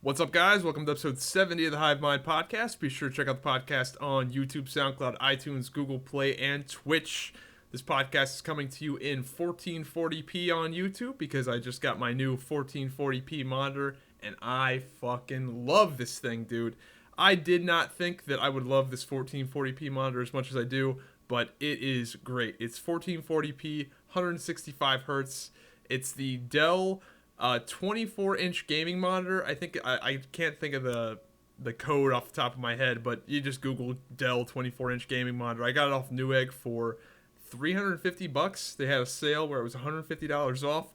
What's up, guys? Welcome to episode 70 of the Hive Mind podcast. Be sure to check out the podcast on YouTube, SoundCloud, iTunes, Google Play, and Twitch. This podcast is coming to you in 1440p on YouTube because I just got my new 1440p monitor and I fucking love this thing, dude. I did not think that I would love this 1440p monitor as much as I do, but it is great. It's 1440p, 165 hertz. It's the Dell 24-inch gaming monitor. I think I can't think of the code off the top of my head, but you just Google Dell 24-inch gaming monitor. I got it off Newegg for $350. They had a sale where it was $150 off.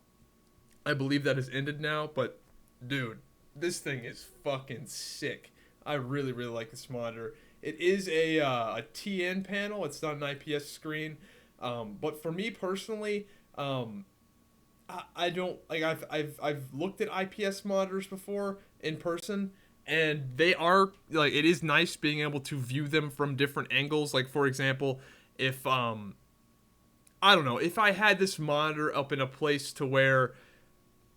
I believe that has ended now, but dude, this thing is fucking sick. I really like this monitor. It is a TN panel. It's not an IPS screen, but for me personally, I don't like. I've looked at IPS monitors before in person, and they are like, it is nice being able to view them from different angles. Like, for example, if I don't know, if I had this monitor up in a place to where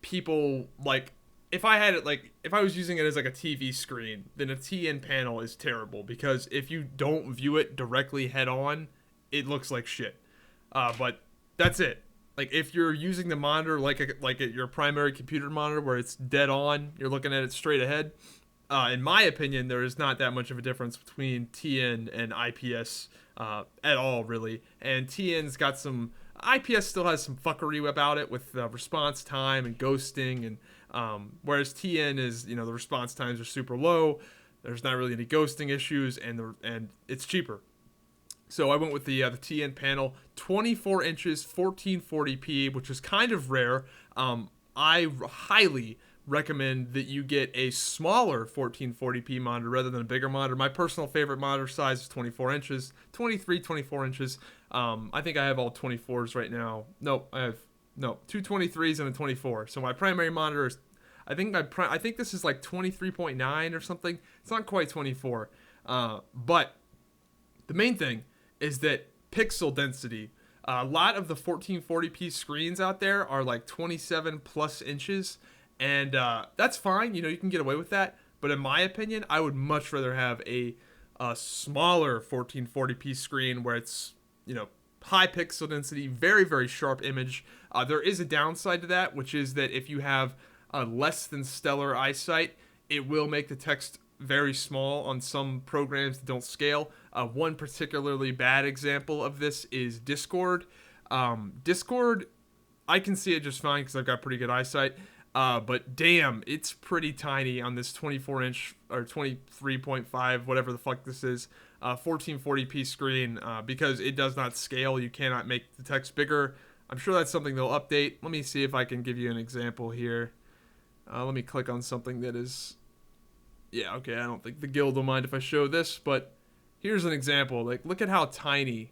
people like, if I had it like, if I was using it as like a TV screen, then a TN panel is terrible because if you don't view it directly head on, it looks like shit. But that's it. Like, if you're using the monitor like your primary computer monitor where it's dead on, you're looking at it straight ahead, in my opinion, there is not that much of a difference between TN and IPS at all, really. And TN's got some... IPS still has some fuckery about it with response time and ghosting, and whereas TN is, you know, the response times are super low, there's not really any ghosting issues, and it's cheaper. So I went with the TN panel, 24 inches, 1440p, which is kind of rare. I highly recommend that you get a smaller 1440p monitor rather than a bigger monitor. My personal favorite monitor size is 24 inches, 24 inches. I think I have all 24s right now. I have two 23s and a 24. So my primary monitor is, I think this is like 23.9 or something. It's not quite 24. But the main thing is that pixel density. A lot of the 1440p screens out there are like 27 plus inches, and that's fine. You know, you can get away with that. But in my opinion, I would much rather have a smaller 1440p screen where it's, you know, high pixel density, very sharp image. There is a downside to that, which is that if you have less than stellar eyesight, it will make the text very small on some programs that don't scale. One particularly bad example of this is Discord. Discord, I can see it just fine because I've got pretty good eyesight. But damn, it's pretty tiny on this 24-inch or 23.5, whatever the fuck this is, 1440p screen, because it does not scale. You cannot make the text bigger. I'm sure that's something they'll update. Let me see if I can give you an example here. Let me click on something that is... Yeah, okay, I don't think the guild will mind if I show this, but here's an example. Like, look at how tiny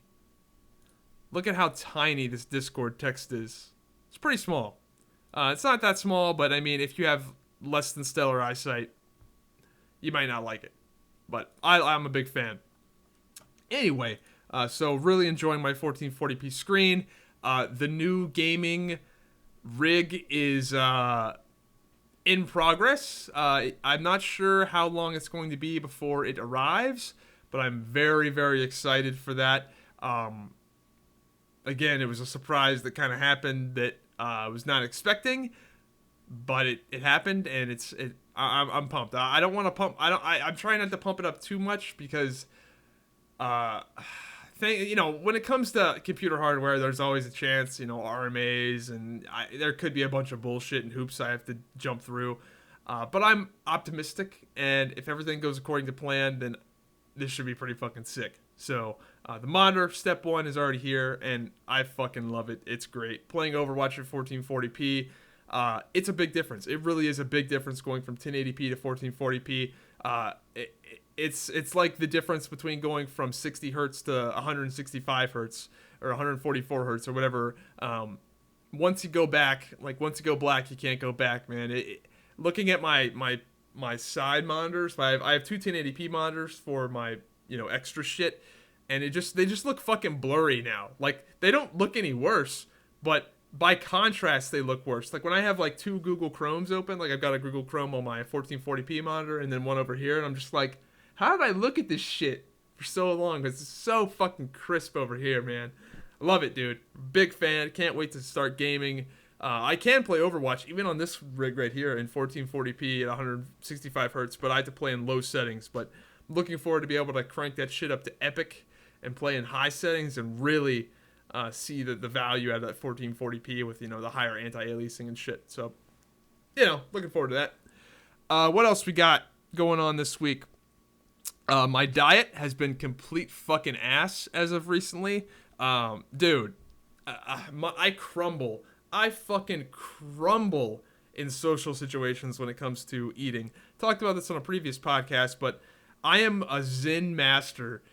this Discord text is. It's pretty small. It's not that small, but I mean, if you have less than stellar eyesight, you might not like it. But I'm a big fan. Anyway, so really enjoying my 1440p screen. The new gaming rig is... in progress. I'm not sure how long it's going to be before it arrives, but I'm very excited for that. Again, it was a surprise that kind of happened that I was not expecting, but it happened, and I'm pumped. I don't want to pump. I'm trying not to pump it up too much because, you know, when it comes to computer hardware, there's always a chance, you know, RMAs, and there could be a bunch of bullshit and hoops I have to jump through. But I'm optimistic, and if everything goes according to plan, then this should be pretty fucking sick. So, the monitor, step one, is already here, and I fucking love it. It's great. Playing Overwatch at 1440p, it's a big difference. It really is a big difference going from 1080p to 1440p. It's like the difference between going from 60 hertz to 165 hertz or 144 hertz or whatever. Once you go back, like once you go black, you can't go back, man. Looking at my side monitors, I have two 1080p monitors for my, you know, extra shit, and they just look fucking blurry now. Like, they don't look any worse, but by contrast, they look worse. Like when I have like two Google Chromes open, like I've got a Google Chrome on my 1440p monitor and then one over here, and I'm just like, how did I look at this shit for so long? Because it's so fucking crisp over here, man. I love it, dude. Big fan. Can't wait to start gaming. I can play Overwatch even on this rig right here in 1440p at 165 hertz, but I have to play in low settings. But I'm looking forward to be able to crank that shit up to epic and play in high settings and really see the value out of that 1440p with, you know, the higher anti-aliasing and shit. So, you know, looking forward to that. What else we got going on this week? My diet has been complete fucking ass as of recently. Dude, I crumble. I fucking crumble in social situations when it comes to eating. Talked about this on a previous podcast, but I am a Zen master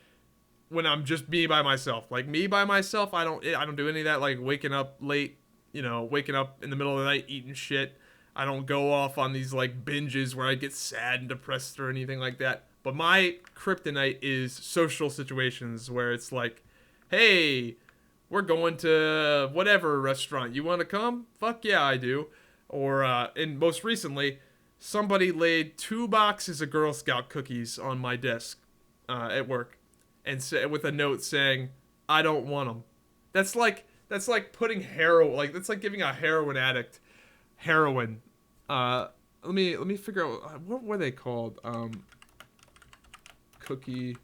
when I'm just me by myself. Like me by myself, I don't do any of that, like waking up late, you know, waking up in the middle of the night eating shit. I don't go off on these like binges where I get sad and depressed or anything like that. But my kryptonite is social situations where it's like, hey, we're going to whatever restaurant. You want to come? Fuck yeah, I do. Or, and most recently, somebody laid 2 boxes of Girl Scout cookies on my desk at work, and with a note saying, "I don't want them." That's like putting heroin. Like that's like giving a heroin addict heroin. Let me figure out what were they called. Cookie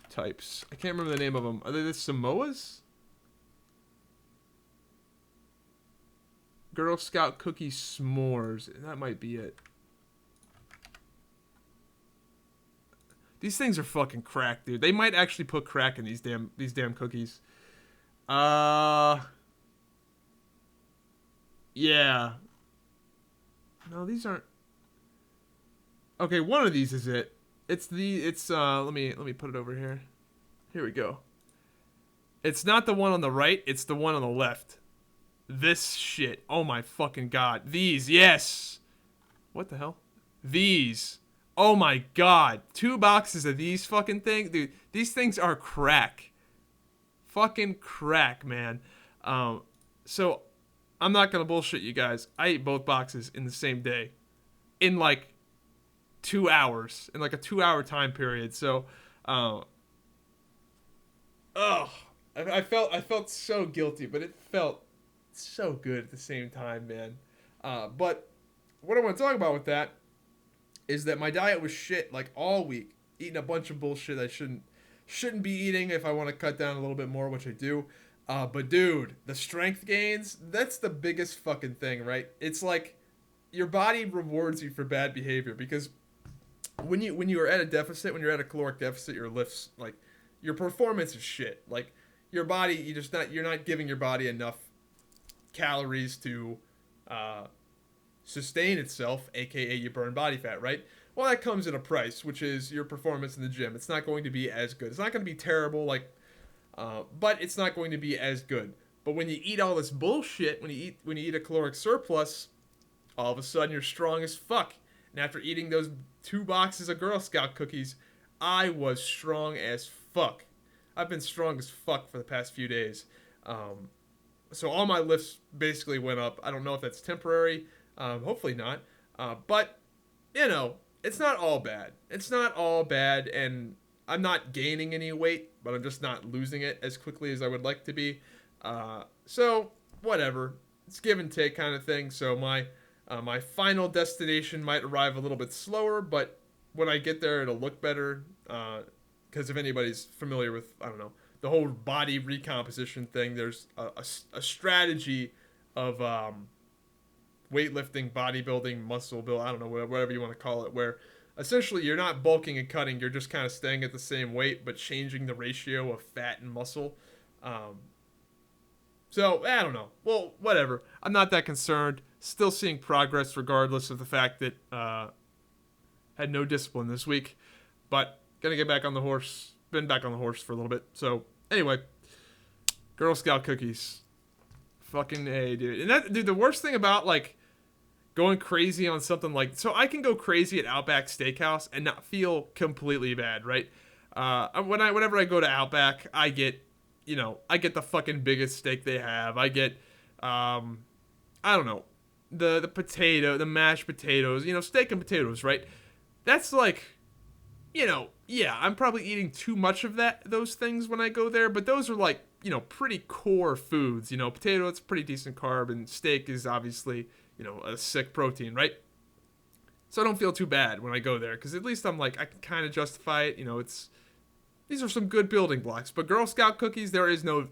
types. I can't remember the name of them. Are they the Samoas? Girl Scout cookie s'mores. That might be it. These things are fucking crack, dude. They might actually put crack in these damn cookies. Yeah. No, these aren't. Okay, one of these is it. Let me put it over here. Here we go. It's not the one on the right, it's the one on the left. This shit. Oh my fucking god. These, yes. What the hell? These. Oh my god. 2 boxes of these fucking things. Dude, these things are crack. Fucking crack, man. So, I'm not gonna bullshit you guys. I ate both boxes in the same day. In like 2 hours. In like a 2-hour time period. So, I felt so guilty, but it felt so good at the same time, man. But what I want to talk about with that is that my diet was shit like all week, eating a bunch of bullshit I shouldn't be eating if I want to cut down a little bit more, which I do. But dude, the strength gains, that's the biggest fucking thing, right? It's like your body rewards you for bad behavior, because when you are at a deficit, when you're at a caloric deficit, your lifts, like your performance is shit. Like your body, you're not giving your body enough calories to sustain itself, aka you burn body fat, right? Well, that comes at a price, which is your performance in the gym. It's not going to be as good. It's not going to be terrible, like, but it's not going to be as good. But when you eat all this bullshit, when you eat a caloric surplus, all of a sudden you're strong as fuck. And after eating those 2 boxes of Girl Scout cookies, I was strong as fuck. I've been strong as fuck for the past few days. So all my lifts basically went up. I don't know if that's temporary. Hopefully not. But, you know, it's not all bad. It's not all bad, and I'm not gaining any weight, but I'm just not losing it as quickly as I would like to be. So, whatever. It's give and take kind of thing. So my final destination might arrive a little bit slower, but when I get there, it'll look better. Because if anybody's familiar with, I don't know, the whole body recomposition thing, there's a strategy of weightlifting, bodybuilding, muscle build, I don't know, whatever you want to call it, where essentially you're not bulking and cutting, you're just kind of staying at the same weight, but changing the ratio of fat and muscle. So, I don't know. Well, whatever. I'm not that concerned. Still seeing progress regardless of the fact that had no discipline this week. But, gonna get back on the horse. Been back on the horse for a little bit. So, anyway. Girl Scout cookies. Fucking A, dude. And that, dude, the worst thing about, like, going crazy on something like... So, I can go crazy at Outback Steakhouse and not feel completely bad, right? Whenever I go to Outback, I get... You know, I get the fucking biggest steak they have. I get I don't know, the potato, the mashed potatoes, steak and potatoes, right? That's like, yeah, I'm probably eating too much of those things when I go there, but those are like, pretty core foods. Potato, it's pretty decent carb, and steak is obviously, a sick protein, right? So I don't feel too bad when I go there, because at least I'm like, I can kind of justify it. These are some good building blocks. But Girl Scout cookies, there's no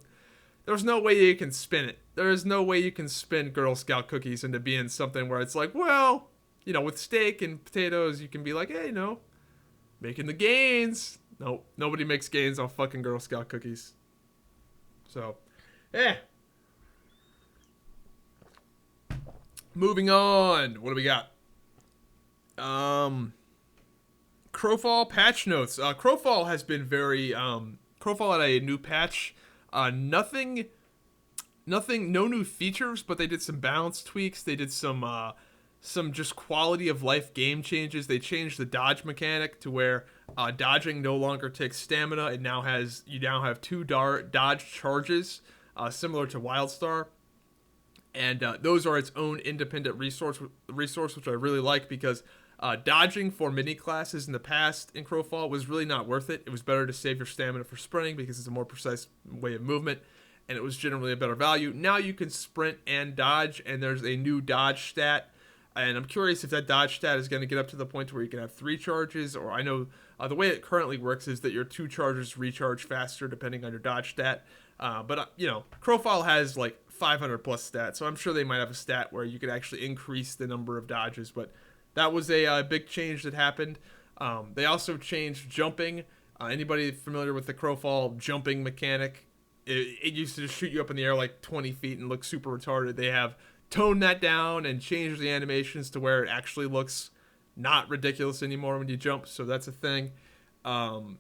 way you can spin it. There is no way you can spin Girl Scout cookies into being something where it's like, well, with steak and potatoes, you can be like, hey, making the gains. Nope, nobody makes gains on fucking Girl Scout cookies. So, moving on. What do we got? Crowfall patch notes. Crowfall has been very, Crowfall had a new patch. Nothing, no new features, but they did some balance tweaks. They did some just quality of life game changes. They changed the dodge mechanic to where dodging no longer takes stamina. You now have 2 dodge charges, similar to Wildstar, and those are its own independent resource, which I really like, because dodging for mini classes in the past in Crowfall was really not worth it. It was better to save your stamina for sprinting because it's a more precise way of movement, and it was generally a better value. Now you can sprint and dodge, and there's a new dodge stat. And I'm curious if that dodge stat is going to get up to the point where you can have 3 charges, or I know the way it currently works is that your 2 charges recharge faster depending on your dodge stat. But Crowfall has like 500 plus stats, so I'm sure they might have a stat where you could actually increase the number of dodges. But that was a big change that happened. They also changed jumping. Anybody familiar with the Crowfall jumping mechanic? It used to just shoot you up in the air like 20 feet and look super retarded. They have toned that down and changed the animations to where it actually looks not ridiculous anymore when you jump, so that's a thing. And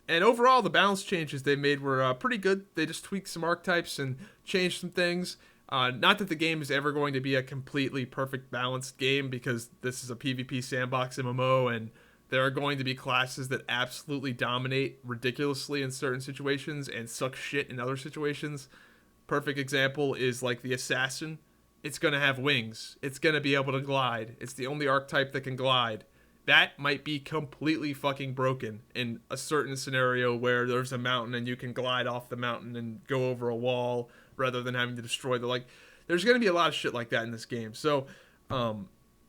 overall, the balance changes they made were pretty good. They just tweaked some archetypes and changed some things. Not that the game is ever going to be a completely perfect balanced game, because this is a PvP sandbox MMO, and there are going to be classes that absolutely dominate ridiculously in certain situations and suck shit in other situations. Perfect example is like the Assassin. It's going to have wings. It's going to be able to glide. It's the only archetype that can glide. That might be completely fucking broken in a certain scenario where there's a mountain and you can glide off the mountain and go over a wall rather than having to destroy there's going to be a lot of shit like that in this game. So,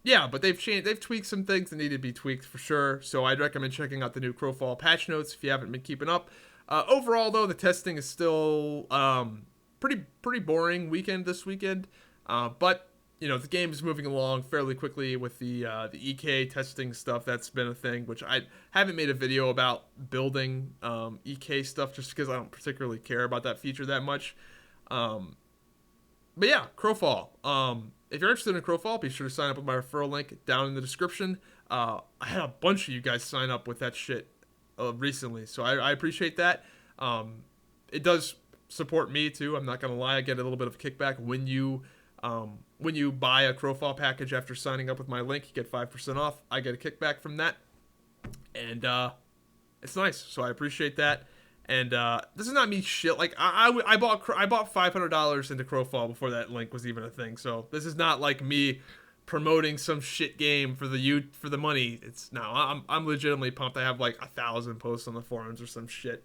yeah, but they've tweaked some things that need to be tweaked for sure. So I'd recommend checking out the new Crowfall patch notes if you haven't been keeping up. Overall, though, the testing is still pretty boring this weekend. But the game is moving along fairly quickly with the EK testing stuff. That's been a thing, which I haven't made a video about building EK stuff just because I don't particularly care about that feature that much. But yeah, Crowfall. If you're interested in Crowfall, be sure to sign up with my referral link down in the description. I had a bunch of you guys sign up with that shit recently, so I appreciate that. It does support me too. I'm not gonna lie, I get a little bit of kickback when you buy a Crowfall package after signing up with my link. You get 5% off. I get a kickback from that, and it's nice. So I appreciate that. And this is not me shit. Like I bought $500 into Crowfall before that link was even a thing. So this is not like me promoting some shit game for the money. I'm legitimately pumped. I have like 1,000 posts on the forums or some shit,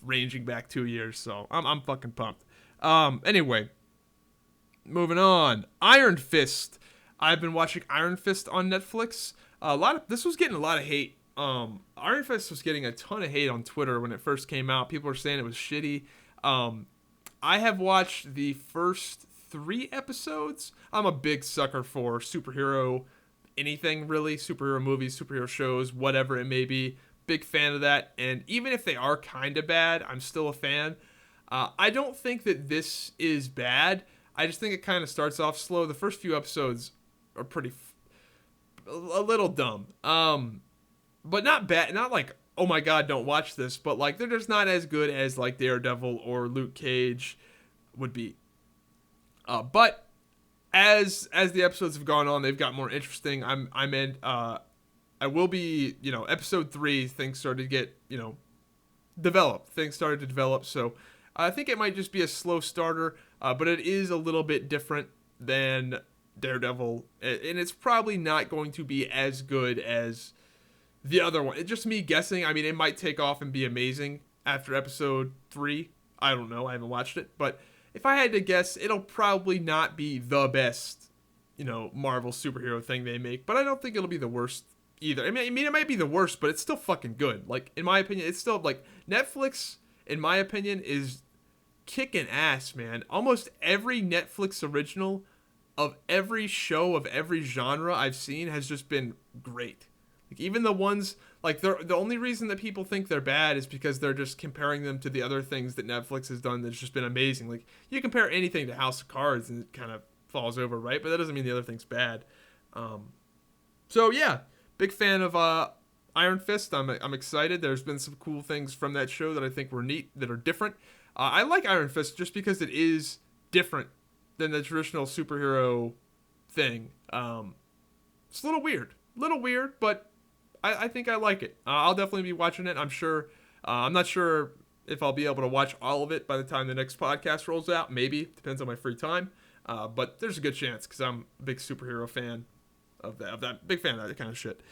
ranging back 2 years. So I'm fucking pumped. Anyway, moving on. Iron Fist. I've been watching Iron Fist on Netflix. This was getting a lot of hate. Iron Fist was getting a ton of hate on Twitter when it first came out. People were saying it was shitty. I have watched the first 3 episodes. I'm a big sucker for superhero anything, really. Superhero movies, superhero shows, whatever it may be. Big fan of that. And even if they are kind of bad, I'm still a fan. I don't think that this is bad. I just think it kind of starts off slow. The first few episodes are a little dumb. But not bad. Not like, oh my god, don't watch this. But like, they're just not as good as like Daredevil or Luke Cage would be. But as the episodes have gone on, they've got more interesting. I'm in. I will be. Episode 3, things started to get developed. Things started to develop. So I think it might just be a slow starter, but it is a little bit different than Daredevil, and it's probably not going to be as good as the other one. It's just me guessing. I mean, it might take off and be amazing after episode 3. I don't know. I haven't watched it, but if I had to guess, it'll probably not be the best, Marvel superhero thing they make, but I don't think it'll be the worst either. I mean, it might be the worst, but it's still fucking good. Like, in my opinion, it's still, like, Netflix, in my opinion, is kicking ass, man. Almost every Netflix original of every show of every genre I've seen has just been great. Like, even the ones, like, the only reason that people think they're bad is because they're just comparing them to the other things that Netflix has done that's just been amazing. Like, you compare anything to House of Cards and it kind of falls over, right? But that doesn't mean the other thing's bad. So, yeah, big fan of Iron Fist. I'm excited. There's been some cool things from that show that I think were neat, that are different. I like Iron Fist just because it is different than the traditional superhero thing. It's a little weird, but I think I like it. I'll definitely be watching it. I'm not sure if I'll be able to watch all of it by the time the next podcast rolls out. Maybe. Depends on my free time. But there's a good chance because I'm a big superhero fan of that. Big fan of that kind of shit.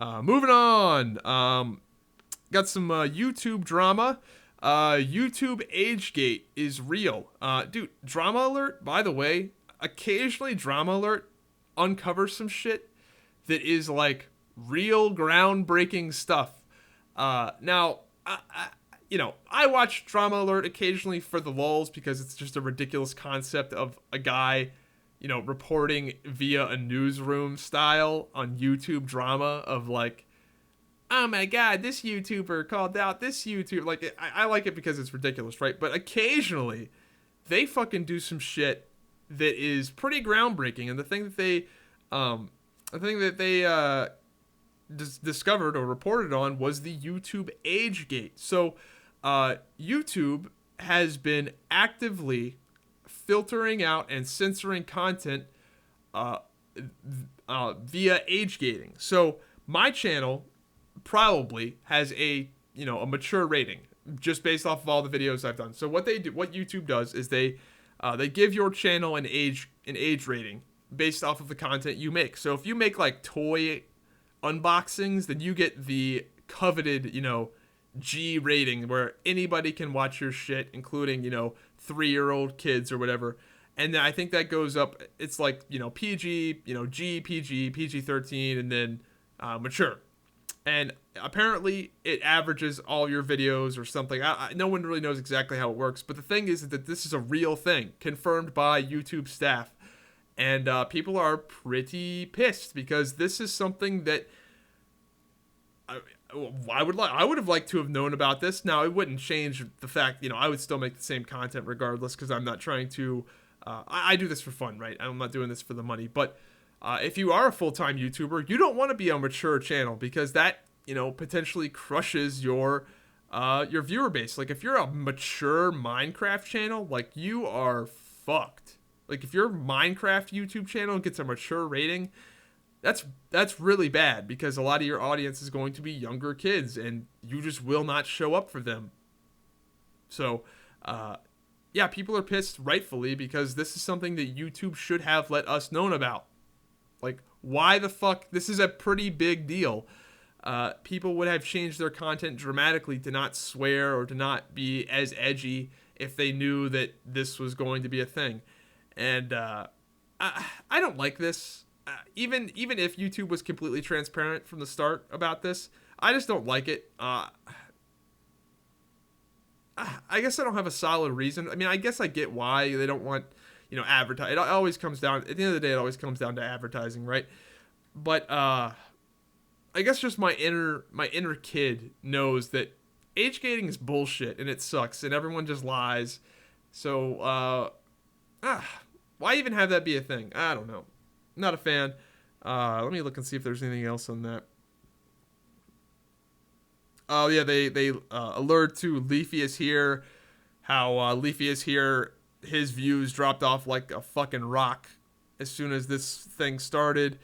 Moving on. Got some YouTube drama. YouTube AgeGate is real. Dude, drama alert, by the way, occasionally drama alert uncovers some shit that is like real groundbreaking stuff. Now, I watch drama alert occasionally for the lulz because it's just a ridiculous concept of a guy, reporting via a newsroom style on YouTube drama of like, oh my god, this YouTuber called out this YouTuber. Like, I like it because it's ridiculous, right? But occasionally, they fucking do some shit that is pretty groundbreaking. And the thing that they discovered or reported on was the YouTube AgeGate. So, YouTube has been actively filtering out and censoring content via age gating. So, my channel probably has a mature rating just based off of all the videos I've done. So what YouTube does is they give your channel an age rating based off of the content you make. So if you make like toy unboxings, then you get the coveted G rating where anybody can watch your shit, including 3-year-old kids or whatever. And then I think that goes up. It's like PG, G, PG, PG-13, and then mature. And apparently it averages all your videos or something. No one really knows exactly how it works. But the thing is that this is a real thing, confirmed by YouTube staff. And people are pretty pissed because this is something that I would have liked to have known about this. Now, it wouldn't change the fact, I would still make the same content regardless because I'm not trying to... I do this for fun, right? I'm not doing this for the money. But... if you are a full-time YouTuber, you don't want to be a mature channel because that, potentially crushes your viewer base. Like, if you're a mature Minecraft channel, like, you are fucked. Like, if your Minecraft YouTube channel gets a mature rating, that's really bad because a lot of your audience is going to be younger kids and you just will not show up for them. So, yeah, people are pissed rightfully because this is something that YouTube should have let us know about. Like, why the fuck? This is a pretty big deal. People would have changed their content dramatically to not swear or to not be as edgy if they knew that this was going to be a thing. And I don't like this. Even if YouTube was completely transparent from the start about this, I just don't like it. I guess I don't have a solid reason. I mean, I guess I get why they don't want... advertise. It always comes down, at the end of the day, it always comes down to advertising, right? But, I guess just my inner kid knows that age gating is bullshit and it sucks and everyone just lies. So, why even have that be a thing? I don't know. Not a fan. Let me look and see if there's anything else on that. Oh, yeah, they alert to Leafy is here. How, Leafy is here... his views dropped off like a fucking rock as soon as this thing started.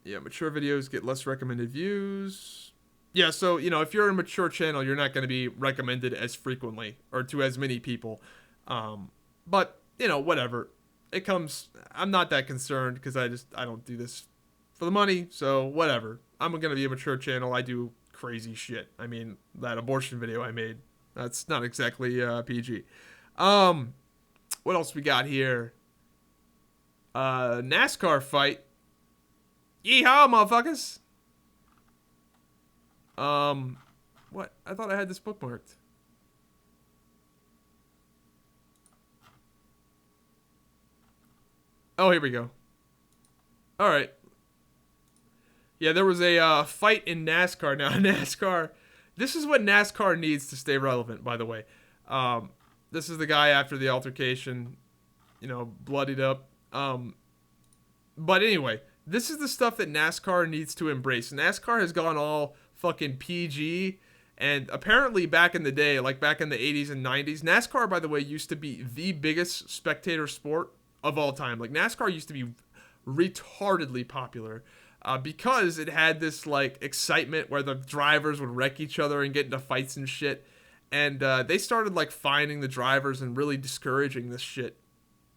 Yeah, mature videos get less recommended views. Yeah, so, if you're a mature channel, you're not going to be recommended as frequently or to as many people. But, whatever. I'm not that concerned because I don't do this for the money, so whatever. I'm going to be a mature channel. I do crazy shit. I mean, that abortion video I made, that's not exactly PG. What else we got here? NASCAR fight. Yeehaw, motherfuckers! What? I thought I had this bookmarked. Oh, here we go. Alright. Yeah, there was a fight in NASCAR. Now, NASCAR... This is what NASCAR needs to stay relevant, by the way. This is the guy after the altercation, bloodied up. But anyway, this is the stuff that NASCAR needs to embrace. NASCAR has gone all fucking PG, and apparently back in the day, like back in the 80s and 90s, NASCAR, by the way, used to be the biggest spectator sport of all time. Like, NASCAR used to be retardedly popular because it had this, like, excitement where the drivers would wreck each other and get into fights and shit. And they started, like, fining the drivers and really discouraging this shit.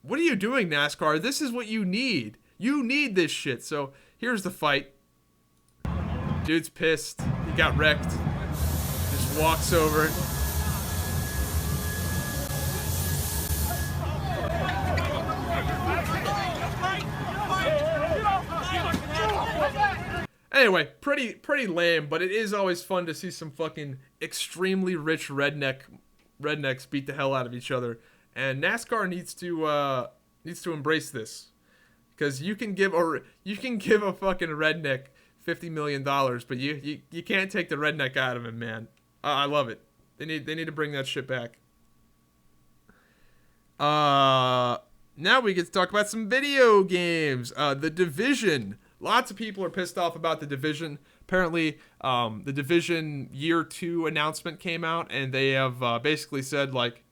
What are you doing, NASCAR? This is what you need. You need this shit. So, here's the fight. Dude's pissed. He got wrecked. Just walks over. Anyway, pretty lame, but it is always fun to see some fucking extremely rich rednecks beat the hell out of each other. And NASCAR needs to embrace this, because you can give a fucking redneck $50 million, but you can't take the redneck out of him, man. I love it. They need to bring that shit back. Now we get to talk about some video games. The Division. Lots of people are pissed off about The Division. Apparently, the Division Year 2 announcement came out, and they have basically said, like,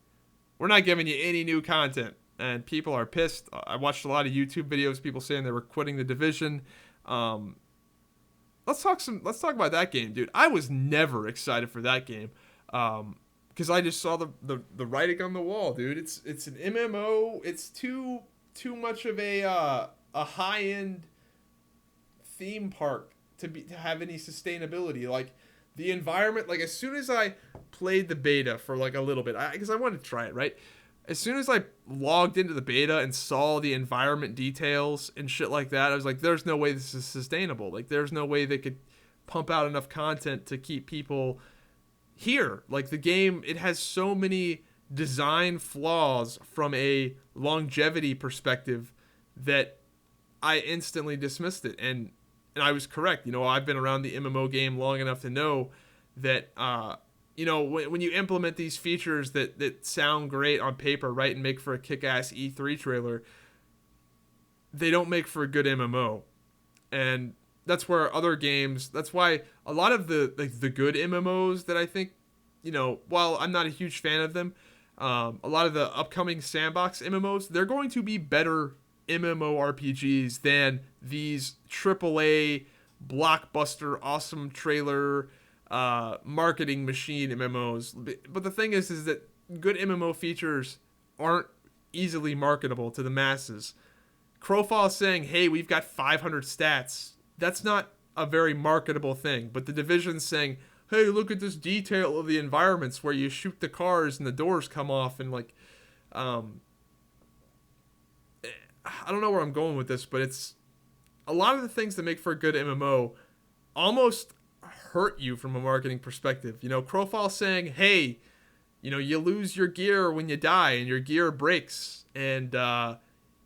we're not giving you any new content. And people are pissed. I watched a lot of YouTube videos, people saying they were quitting The Division. Let's talk about that game, dude. I was never excited for that game, because I just saw the writing on the wall, dude. It's an MMO. It's too much of a high end theme park to have any sustainability. Like, the environment. Like, as soon as I played the beta for like a little bit, because I wanted to try it, right? As soon as I logged into the beta and saw the environment details and shit like that, I was like, there's no way this is sustainable. Like, there's no way they could pump out enough content to keep people here. Like, the game, it has so many design flaws from a longevity perspective that I instantly dismissed it. And I was correct. I've been around the MMO game long enough to know that, when you implement these features that sound great on paper, right, and make for a kick-ass E3 trailer, they don't make for a good MMO. And that's where other games, that's why a lot of the good MMOs that I think, while I'm not a huge fan of them, a lot of the upcoming sandbox MMOs, they're going to be better MMORPGs than these AAA blockbuster awesome trailer marketing machine MMOs. But the thing is that good MMO features aren't easily marketable to the masses. Crowfall is saying, hey, we've got 500 stats. That's not a very marketable thing. But the Division's saying, hey, look at this detail of the environments where you shoot the cars and the doors come off, and like, I don't know where I'm going with this, but it's a lot of the things that make for a good MMO almost hurt you from a marketing perspective. Crowfall saying, hey, you lose your gear when you die and your gear breaks, and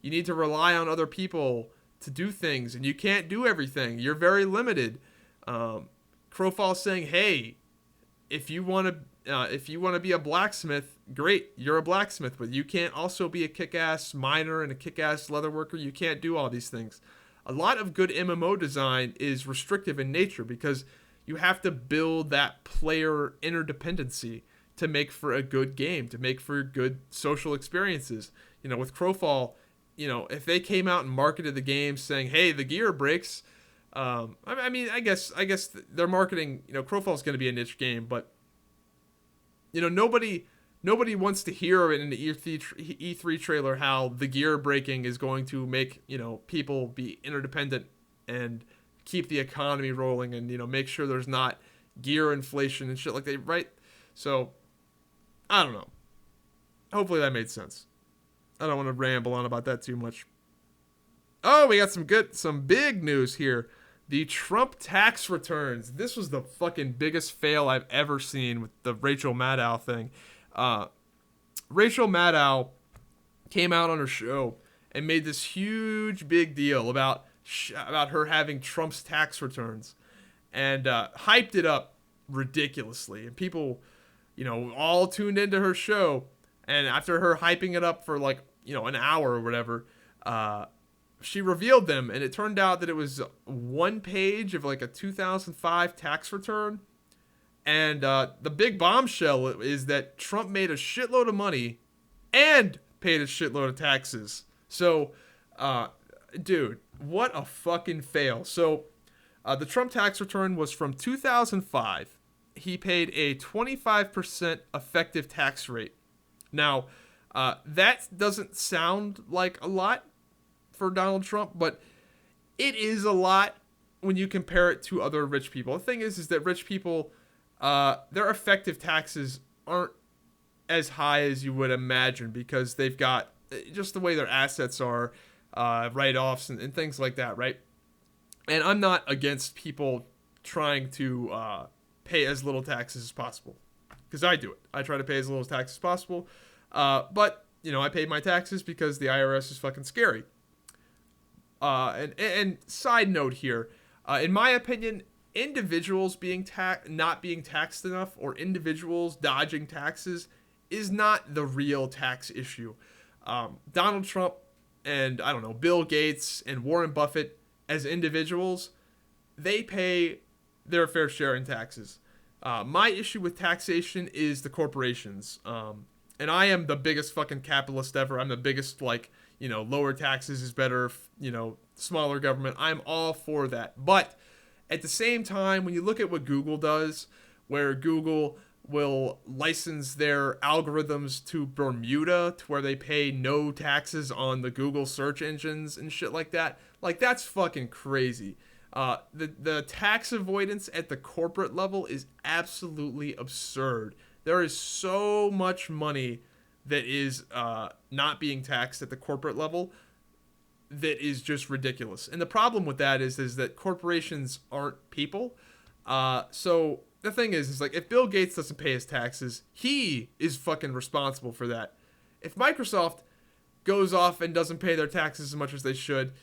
you need to rely on other people to do things, and you can't do everything. You're very limited. Crowfall saying, hey, if you want to be a blacksmith, great, you're a blacksmith, but you can't also be a kick-ass miner and a kick-ass leather worker. You can't do all these things. A lot of good MMO design is restrictive in nature because you have to build that player interdependency to make for a good game, to make for good social experiences. With Crowfall, if they came out and marketed the game saying, hey, the gear breaks, I guess their marketing, Crowfall is going to be a niche game, but nobody wants to hear in the E3 trailer how the gear breaking is going to make people be interdependent and keep the economy rolling, and make sure there's not gear inflation and shit like that, right? So I don't know. Hopefully that made sense. I don't want to ramble on about that too much. Oh, we got some big news here. The Trump tax returns. This was the fucking biggest fail I've ever seen with the Rachel Maddow thing. Rachel Maddow came out on her show and made this huge big deal about her having Trump's tax returns, and hyped it up ridiculously. And people, all tuned into her show. And after her hyping it up for an hour or whatever, she revealed them, and it turned out that it was one page of a 2005 tax return. And the big bombshell is that Trump made a shitload of money and paid a shitload of taxes. So, dude, what a fucking fail. So, the Trump tax return was from 2005. He paid a 25% effective tax rate. Now, that doesn't sound like a lot for Donald Trump, but it is a lot when you compare it to other rich people. The thing is that rich people, their effective taxes aren't as high as you would imagine, because they've got just the way their assets are, write-offs and things like that, right? And I'm not against people trying to pay as little taxes as possible, because I do it. I try to pay as little taxes as possible. But, I paid my taxes because the IRS is fucking scary. And side note here, in my opinion, individuals not being taxed enough, or individuals dodging taxes, is not the real tax issue. Donald Trump and, Bill Gates and Warren Buffett, as individuals, they pay their fair share in taxes. My issue with taxation is the corporations. And I am the biggest fucking capitalist ever. I'm the biggest, lower taxes is better, smaller government. I'm all for that. But at the same time, when you look at what Google does, where Google will license their algorithms to Bermuda, to where they pay no taxes on the Google search engines and shit like that, that's fucking crazy. The tax avoidance at the corporate level is absolutely absurd. There is so much money that is not being taxed at the corporate level that is just ridiculous. And the problem with that is that corporations aren't people. So the thing is if Bill Gates doesn't pay his taxes, he is fucking responsible for that. If Microsoft goes off and doesn't pay their taxes as much as they should,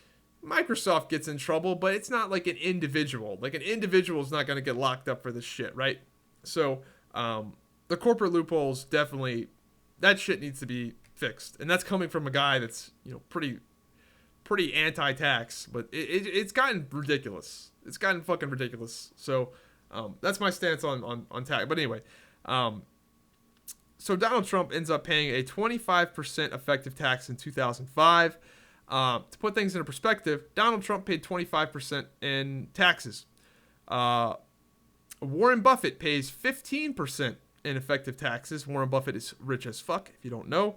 Microsoft gets in trouble, but it's not like an individual. An individual is not going to get locked up for this shit, right? So, the corporate loopholes, definitely, that shit needs to be fixed. And that's coming from a guy that's, pretty anti-tax, but it's gotten ridiculous. It's gotten fucking ridiculous. So, that's my stance on tax. But anyway, so Donald Trump ends up paying a 25% effective tax in 2005. To put things into perspective, Donald Trump paid 25% in taxes. Warren Buffett pays 15% in effective taxes. Warren Buffett is rich as fuck, if you don't know.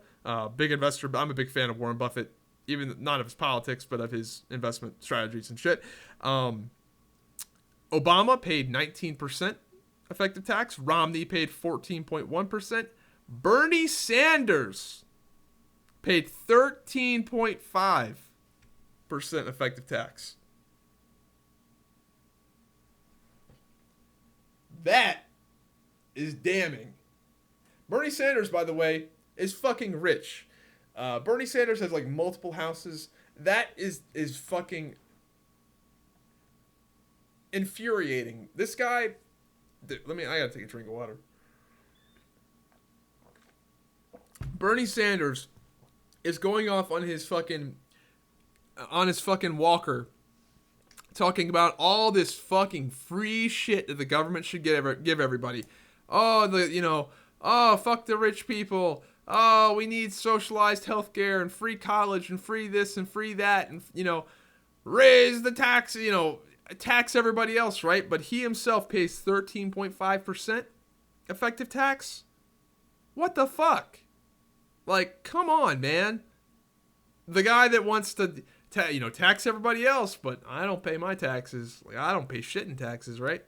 Big investor, but I'm a big fan of Warren Buffett, even not of his politics, but of his investment strategies and shit. Obama paid 19% effective tax. Romney paid 14.1%. Bernie Sanders paid 13.5% effective tax. That is damning. Bernie Sanders, by the way, is fucking rich. Bernie Sanders has multiple houses. That is fucking infuriating. This guy, I gotta take a drink of water. Bernie Sanders is going off on his fucking walker, talking about all this fucking free shit that the government should give everybody. Oh, fuck the rich people. Oh, we need socialized healthcare and free college and free this and free that and, raise the tax, tax everybody else, right? But he himself pays 13.5% effective tax. What the fuck? Like, come on, man. The guy that wants to, tax everybody else, but I don't pay my taxes. Like, I don't pay shit in taxes, right?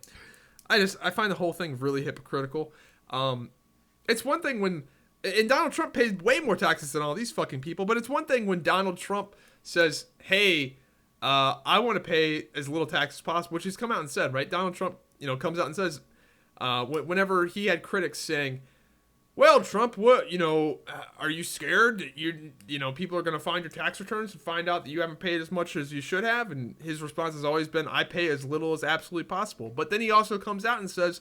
I find the whole thing really hypocritical. It's one thing when, and Donald Trump pays way more taxes than all these fucking people, but it's one thing when Donald Trump says, hey, I want to pay as little tax as possible, which he's come out and said, right? Donald Trump, comes out and says, whenever he had critics saying, well, Trump, what, are you scared that people are going to find your tax returns and find out that you haven't paid as much as you should have? And his response has always been, I pay as little as absolutely possible. But then he also comes out and says,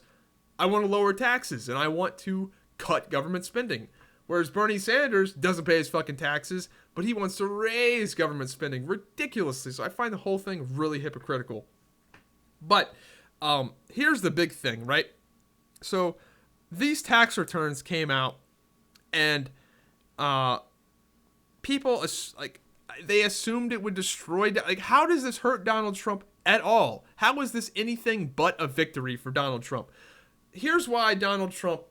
I want to lower taxes and I want to cut government spending. Whereas Bernie Sanders doesn't pay his fucking taxes, but he wants to raise government spending ridiculously. So I find the whole thing really hypocritical. But here's the big thing, right? So these tax returns came out, and people they assumed it would destroy. Like, how does this hurt Donald Trump at all? How is this anything but a victory for Donald Trump? Here's why Donald Trump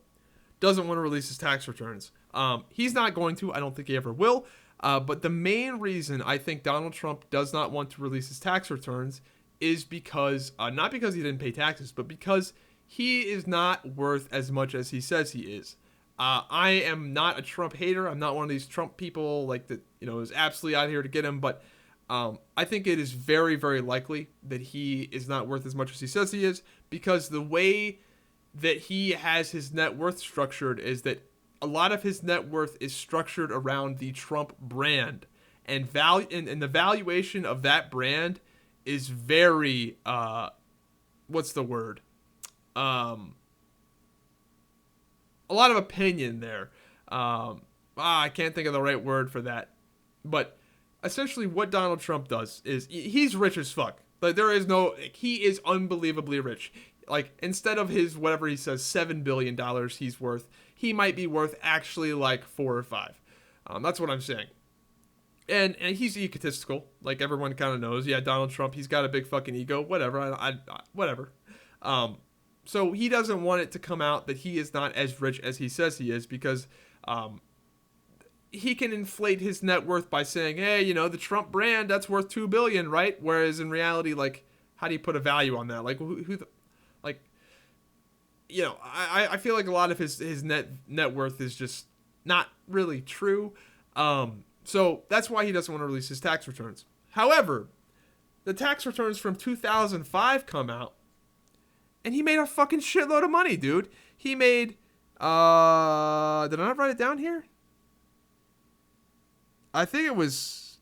doesn't want to release his tax returns. He's not going to. I don't think he ever will. But the main reason I think Donald Trump does not want to release his tax returns is because, not because he didn't pay taxes, but because he is not worth as much as he says he is. I am not a Trump hater. I'm not one of these Trump people like that, is absolutely out here to get him. But I think it is very, very likely that he is not worth as much as he says he is, because the way that he has his net worth structured is that a lot of his net worth is structured around the Trump brand, and and the valuation of that brand is very, what's the word? A lot of opinion there. I can't think of the right word for that. But essentially what Donald Trump does is he's rich as fuck. Like, he is unbelievably rich. Like, instead of his, whatever he says, $7 billion he's worth, he might be worth actually like 4 or 5. That's what I'm saying. And he's egotistical. Like, everyone kind of knows. Yeah, Donald Trump, he's got a big fucking ego. Whatever. Whatever. So he doesn't want it to come out that he is not as rich as he says he is, because he can inflate his net worth by saying, hey, the Trump brand, that's worth $2 billion, right? Whereas in reality, like, how do you put a value on that? Like, I feel like a lot of his net worth is just not really true. So that's why he doesn't want to release his tax returns. However, the tax returns from 2005 come out, and he made a fucking shitload of money, dude. He made, did I not write it down here? I think it was,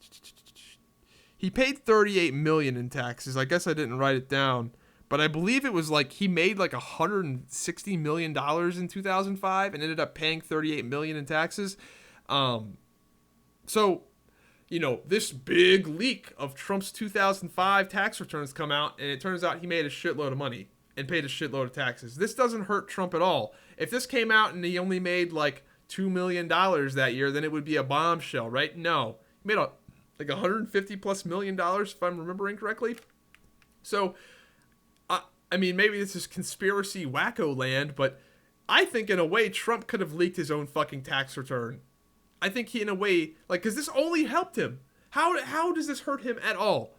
he paid $38 million in taxes. I guess I didn't write it down, but I believe it was like, he made like $160 million in 2005 and ended up paying $38 million in taxes. So, this big leak of Trump's 2005 tax returns come out, and it turns out he made a shitload of money and paid a shitload of taxes. This doesn't hurt Trump at all. If this came out and he only made like $2 million that year, then it would be a bombshell, right? No. He made like $150+ million, if I'm remembering correctly. So, I mean, maybe this is conspiracy wacko land, but I think in a way Trump could have leaked his own fucking tax return. I think he, in a way, like, because this only helped him. How does this hurt him at all?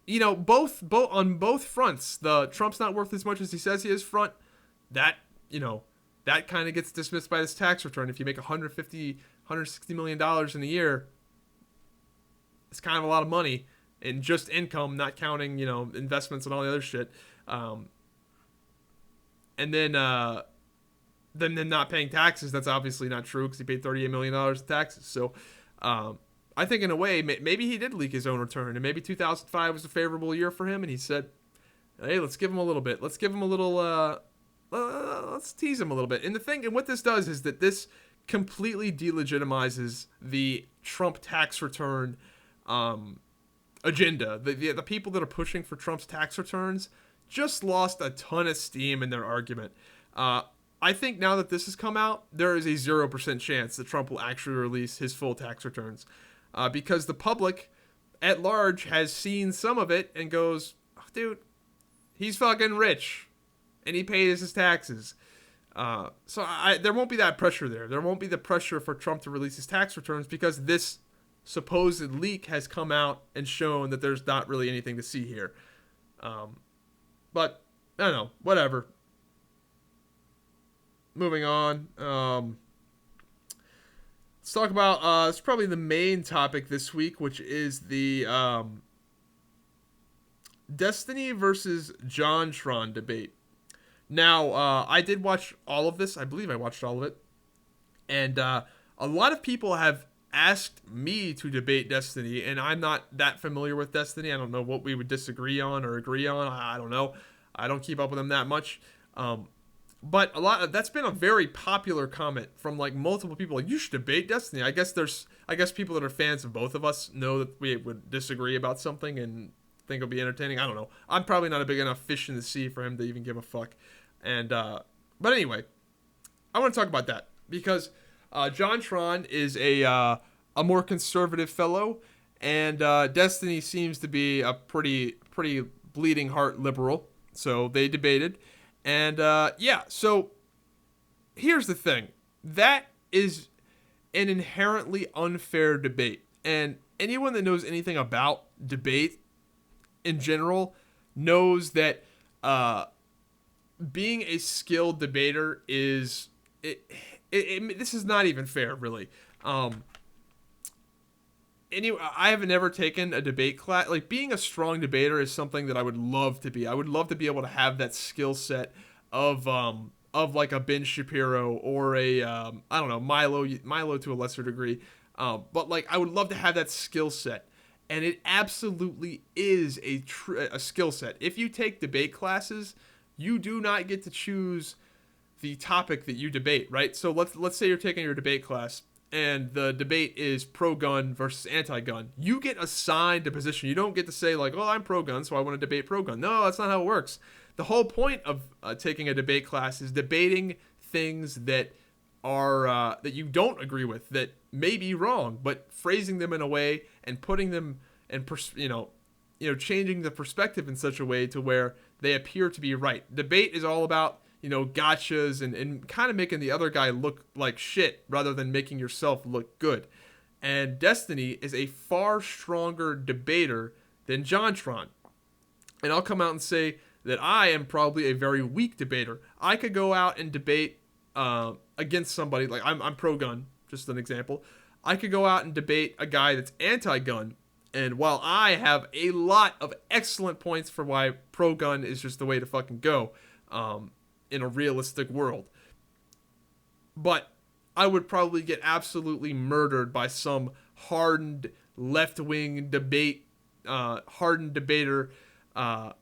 Both on both fronts, the Trump's not worth as much as he says he is front, that kind of gets dismissed by this tax return. If you make $160 million in a year, it's kind of a lot of money in just income, not counting, investments and all the other shit. And then not paying taxes, that's obviously not true, because he paid $38 million in taxes. So, I think in a way, maybe he did leak his own return, and maybe 2005 was a favorable year for him, and he said, hey, let's give him a little bit. Let's give him a little, let's tease him a little bit. And what this does is that this completely delegitimizes the Trump tax return agenda. The people that are pushing for Trump's tax returns just lost a ton of steam in their argument. I think now that this has come out, there is a 0% chance that Trump will actually release his full tax returns. Because the public at large has seen some of it and goes, dude, he's fucking rich, and he pays his taxes. So there won't be that pressure there. There won't be the pressure for Trump to release his tax returns because this supposed leak has come out and shown that there's not really anything to see here. But I don't know, whatever. Moving on. Let's talk about it's probably the main topic this week, which is the Destiny versus JonTron debate. Now, I did watch all of this. I believe I watched all of it. And a lot of people have asked me to debate Destiny, and I'm not that familiar with Destiny. I don't know what we would disagree on or agree on. I don't know. I don't keep up with them that much. But that's been a very popular comment from like multiple people. Like, you should debate Destiny. I guess people that are fans of both of us know that we would disagree about something and think it'll be entertaining. I don't know. I'm probably not a big enough fish in the sea for him to even give a fuck. And but anyway, I want to talk about that because JonTron is a more conservative fellow, and Destiny seems to be a pretty bleeding heart liberal. So they debated, and so here's the thing. That is an inherently unfair debate, and anyone that knows anything about debate in general knows that being a skilled debater is this is not even fair, really. Anyway, I have never taken a debate class. Like, being a strong debater is something that I would love to be. I would love to be able to have that skill set of like a Ben Shapiro or a I don't know, Milo to a lesser degree. But like, I would love to have that skill set, and it absolutely is a skill set. If you take debate classes, you do not get to choose the topic that you debate, right? So let's say you're taking your debate class, and the debate is pro-gun versus anti-gun. You get assigned a position. You don't get to say, like, well, I'm pro-gun, so I want to debate pro-gun. No, that's not how it works. The whole point of taking a debate class is debating things that are that you don't agree with, that may be wrong, but phrasing them in a way and putting them and changing the perspective in such a way to where they appear to be right. Debate is all about gotchas and kind of making the other guy look like shit rather than making yourself look good. And Destiny is a far stronger debater than JonTron. And I'll come out and say that I am probably a very weak debater. I could go out and debate against somebody, like I'm pro-gun, just an example. I could go out and debate a guy that's anti-gun. And while I have a lot of excellent points for why pro-gun is just the way to fucking go, in a realistic world, but I would probably get absolutely murdered by some hardened left-wing hardened debater. I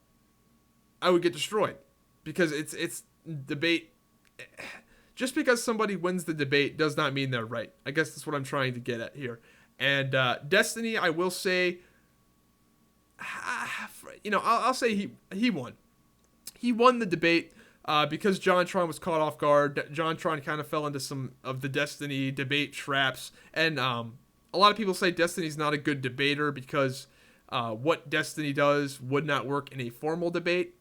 would get destroyed because it's debate. Just because somebody wins the debate does not mean they're right. I guess that's what I'm trying to get at here. And Destiny, I will say, I'll say he won. He won the debate. Because JonTron was caught off guard. JonTron kind of fell into some of the Destiny debate traps. And a lot of people say Destiny's not a good debater because what Destiny does would not work in a formal debate.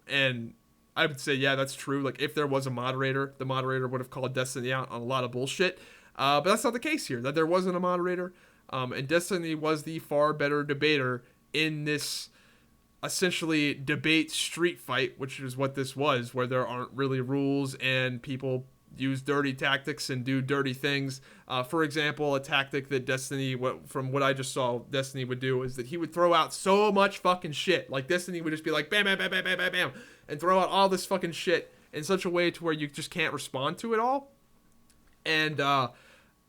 And I would say, yeah, that's true. Like, if there was a moderator, the moderator would have called Destiny out on a lot of bullshit. But that's not the case here, that there wasn't a moderator. And Destiny was the far better debater in this essentially debate street fight, which is what this was, where there aren't really rules and people use dirty tactics and do dirty things. For example, a tactic that Destiny, from what I just saw Destiny would do, is that he would throw out so much fucking shit. Like, Destiny would just be like, bam, bam, bam, bam, bam, bam, bam, and throw out all this fucking shit in such a way to where you just can't respond to it all. And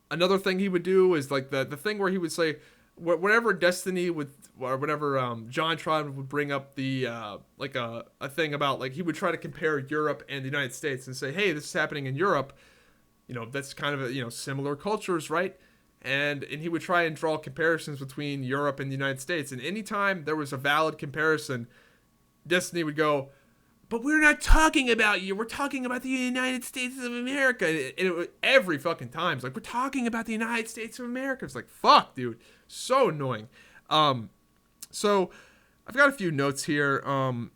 another thing he would do is like the thing where he would say, whenever Destiny would, or whenever JonTron would bring up the like a thing about, like, he would try to compare Europe and the United States and say, hey, this is happening in Europe, that's kind of similar cultures, right? And he would try and draw comparisons between Europe and the United States, and anytime there was a valid comparison, Destiny would go, but we're not talking about you, we're talking about the United States of America. And it every fucking time, it's like, we're talking about the United States of America. It's like, fuck, dude, so annoying. So I've got a few notes here on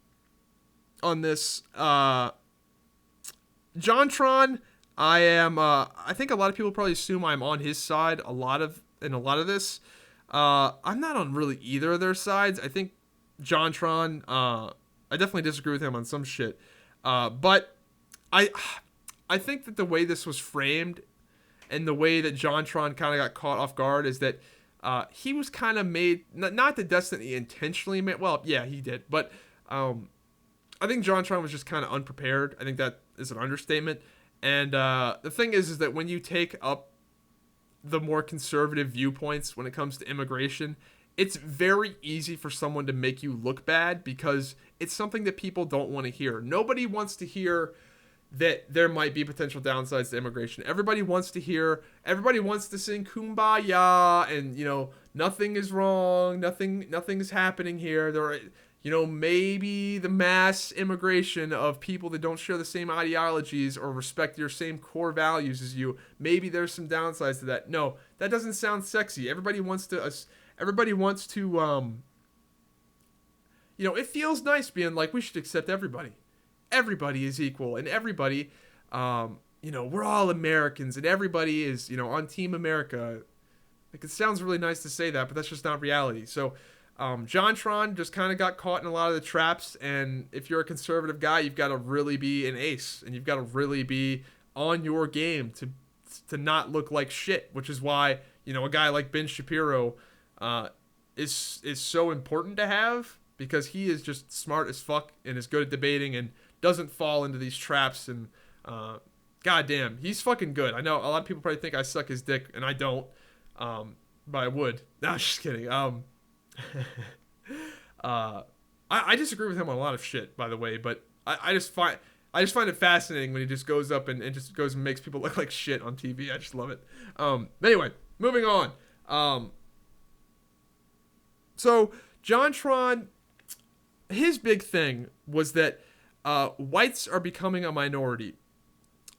this. JonTron, I think a lot of people probably assume I'm on his side in a lot of this. I'm not on really either of their sides. I think JonTron, I definitely disagree with him on some shit. But I think that the way this was framed and the way that JonTron kind of got caught off guard is that he was kind of made, not that Destiny intentionally made, well, yeah, he did, but I think JonTron was just kind of unprepared. I think that is an understatement. And the thing is that when you take up the more conservative viewpoints when it comes to immigration, it's very easy for someone to make you look bad because it's something that people don't want to hear. Nobody wants to hear that there might be potential downsides to immigration. Everybody wants to sing Kumbaya and, you know, nothing is wrong, nothing's happening here. There are, you know, maybe the mass immigration of people that don't share the same ideologies or respect your same core values as you, maybe there's some downsides to that. No, that doesn't sound sexy. Everybody wants to, you know, it feels nice being like, we should accept everybody. Everybody is equal, and everybody, you know, we're all Americans, and everybody is, you know, on Team America. Like, it sounds really nice to say that, but that's just not reality. So, JonTron just kind of got caught in a lot of the traps, and if you're a conservative guy, you've got to really be an ace, and you've got to really be on your game to not look like shit, which is why, you know, a guy like Ben Shapiro is so important to have, because he is just smart as fuck and is good at debating and doesn't fall into these traps, and goddamn, he's fucking good. I know a lot of people probably think I suck his dick, and I don't, but I would. No, I'm just kidding. I disagree with him on a lot of shit, by the way, but I just find it fascinating when he just goes up and just goes and makes people look like shit on TV. I just love it. Anyway, moving on. So JonTron, his big thing was that whites are becoming a minority.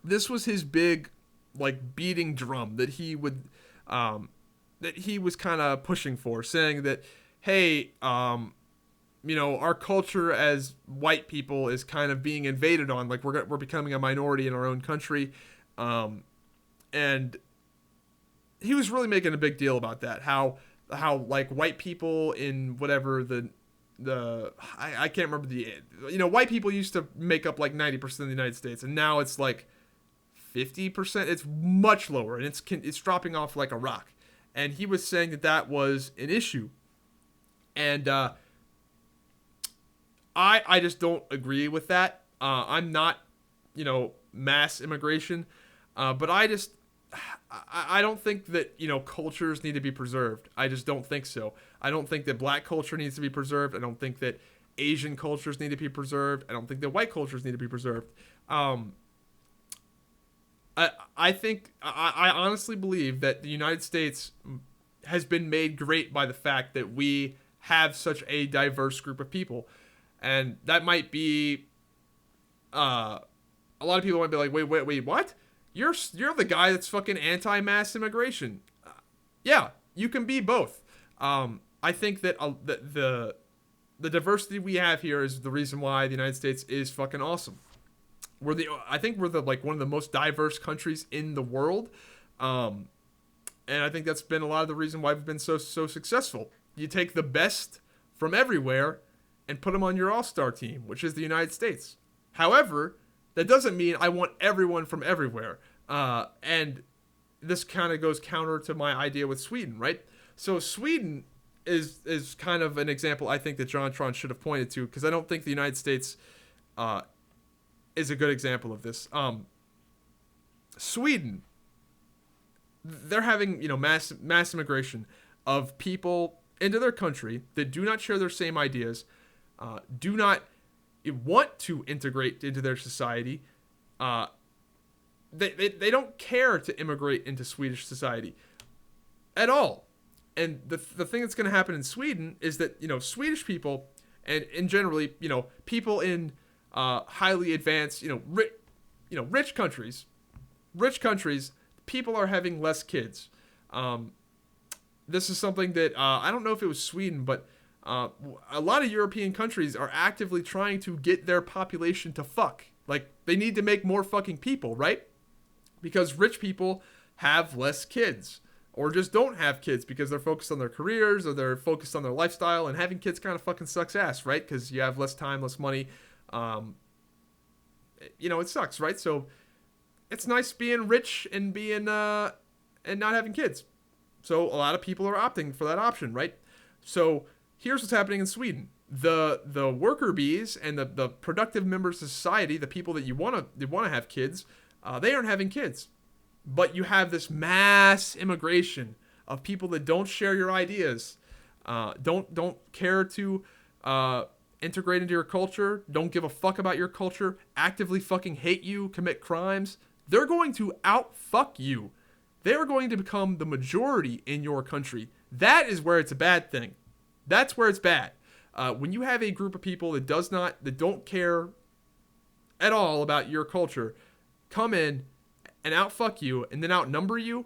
This was his big, like, beating drum that he would, that he was kind of pushing for, saying that, hey, you know, our culture as white people is kind of being invaded on. Like, we're becoming a minority in our own country, and he was really making a big deal about that. How like white people in whatever I can't remember you know, white people used to make up like 90% of the United States, and now it's like 50%. It's much lower, and it's dropping off like a rock. And he was saying that was an issue, and I just don't agree with that. I'm not, you know, mass immigration, but I don't think that, you know, cultures need to be preserved. I just don't think so. I don't think that black culture needs to be preserved. I don't think that Asian cultures need to be preserved. I don't think that white cultures need to be preserved. I think, I honestly believe that the United States has been made great by the fact that we have such a diverse group of people. And that might be, a lot of people might be like, wait, what? You're the guy that's fucking anti-mass immigration. Yeah, you can be both. I think that the diversity we have here is the reason why the United States is fucking awesome. I think we're like one of the most diverse countries in the world, and I think that's been a lot of the reason why we've been so successful. You take the best from everywhere and put them on your all-star team, which is the United States. However, that doesn't mean I want everyone from everywhere. And this kind of goes counter to my idea with Sweden, right? So Sweden is kind of an example I think that JonTron should have pointed to, because I don't think the United States is a good example of this. Sweden, they're having, you know, mass immigration of people into their country that do not share their same ideas, do not want to integrate into their society. They don't care to immigrate into Swedish society at all. And the thing that's going to happen in Sweden is that, you know, Swedish people, and in generally, you know, people in highly advanced, rich countries, people are having less kids. This is something that I don't know if it was Sweden, but A lot of European countries are actively trying to get their population to fuck. Like, they need to make more fucking people, right? Because rich people have less kids, or just don't have kids because they're focused on their careers or they're focused on their lifestyle, and having kids kind of fucking sucks ass, right? Because you have less time, less money. It sucks, right? So it's nice being rich and being and not having kids. So a lot of people are opting for that option, right? So here's what's happening in Sweden. The worker bees and the productive members of society, the people that you want to have kids, they aren't having kids. But you have this mass immigration of people that don't share your ideas, don't care to integrate into your culture, don't give a fuck about your culture, actively fucking hate you, commit crimes. They're going to out-fuck you. They're going to become the majority in your country. That is where it's a bad thing. That's where it's bad. When you have a group of people that don't care at all about your culture, come in and out-fuck you and then outnumber you,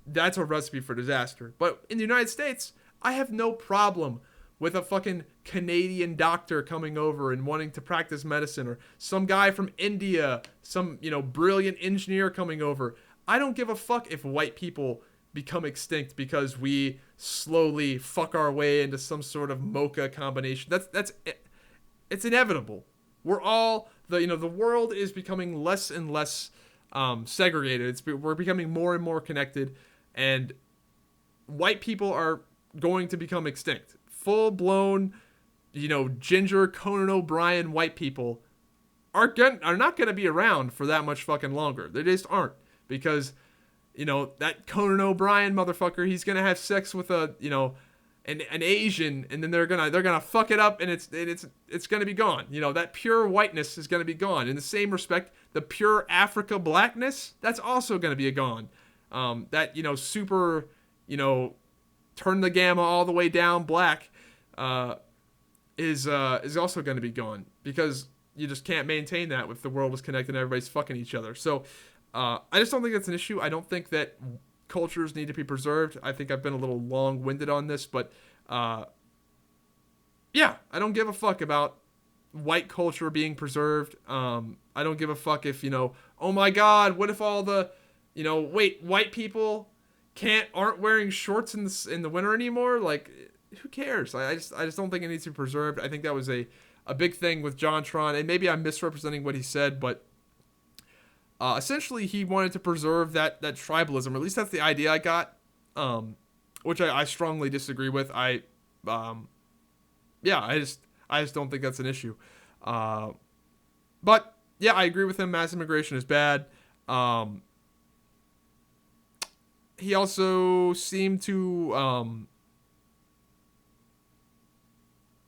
that's a recipe for disaster. But in the United States, I have no problem with a fucking Canadian doctor coming over and wanting to practice medicine, or some guy from India, some, brilliant engineer coming over. I don't give a fuck if white people become extinct because we slowly fuck our way into some sort of mocha combination. It's inevitable. We're all the world is becoming less and less segregated. We're becoming more and more connected, and white people are going to become extinct. Full blown, ginger Conan O'Brien white people are not going to be around for that much fucking longer. They just aren't, because that Conan O'Brien motherfucker, he's gonna have sex with an Asian, and then they're gonna fuck it up, and it's gonna be gone. That pure whiteness is gonna be gone. In the same respect, the pure Africa blackness, that's also gonna be gone. That super turn the gamma all the way down black is also gonna be gone, because you just can't maintain that if the world was connected and everybody's fucking each other. So I just don't think that's an issue. I don't think that cultures need to be preserved. I think I've been a little long-winded on this, but I don't give a fuck about white culture being preserved. I don't give a fuck if, oh my god, what if all the, white people aren't wearing shorts in the winter anymore? Like, who cares? I just don't think it needs to be preserved. I think that was a big thing with JonTron, and maybe I'm misrepresenting what he said, but essentially, he wanted to preserve that tribalism, or at least that's the idea I got, which I strongly disagree with. I just don't think that's an issue. But yeah, I agree with him. Mass immigration is bad. He also seemed to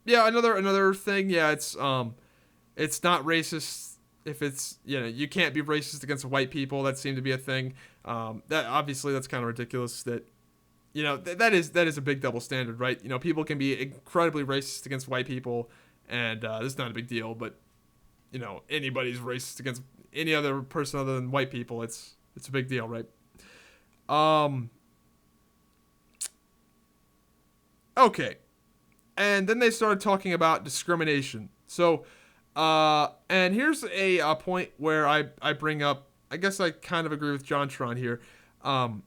another thing. Yeah, it's not racist. If it's, you can't be racist against white people. That seemed to be a thing. That obviously, that's kind of ridiculous. That, that is a big double standard, right? People can be incredibly racist against white people, and this is not a big deal. But, anybody's racist against any other person other than white people, it's a big deal, right? Okay, and then they started talking about discrimination. So. And here's a point where I bring up, I guess I kind of agree with JonTron here. I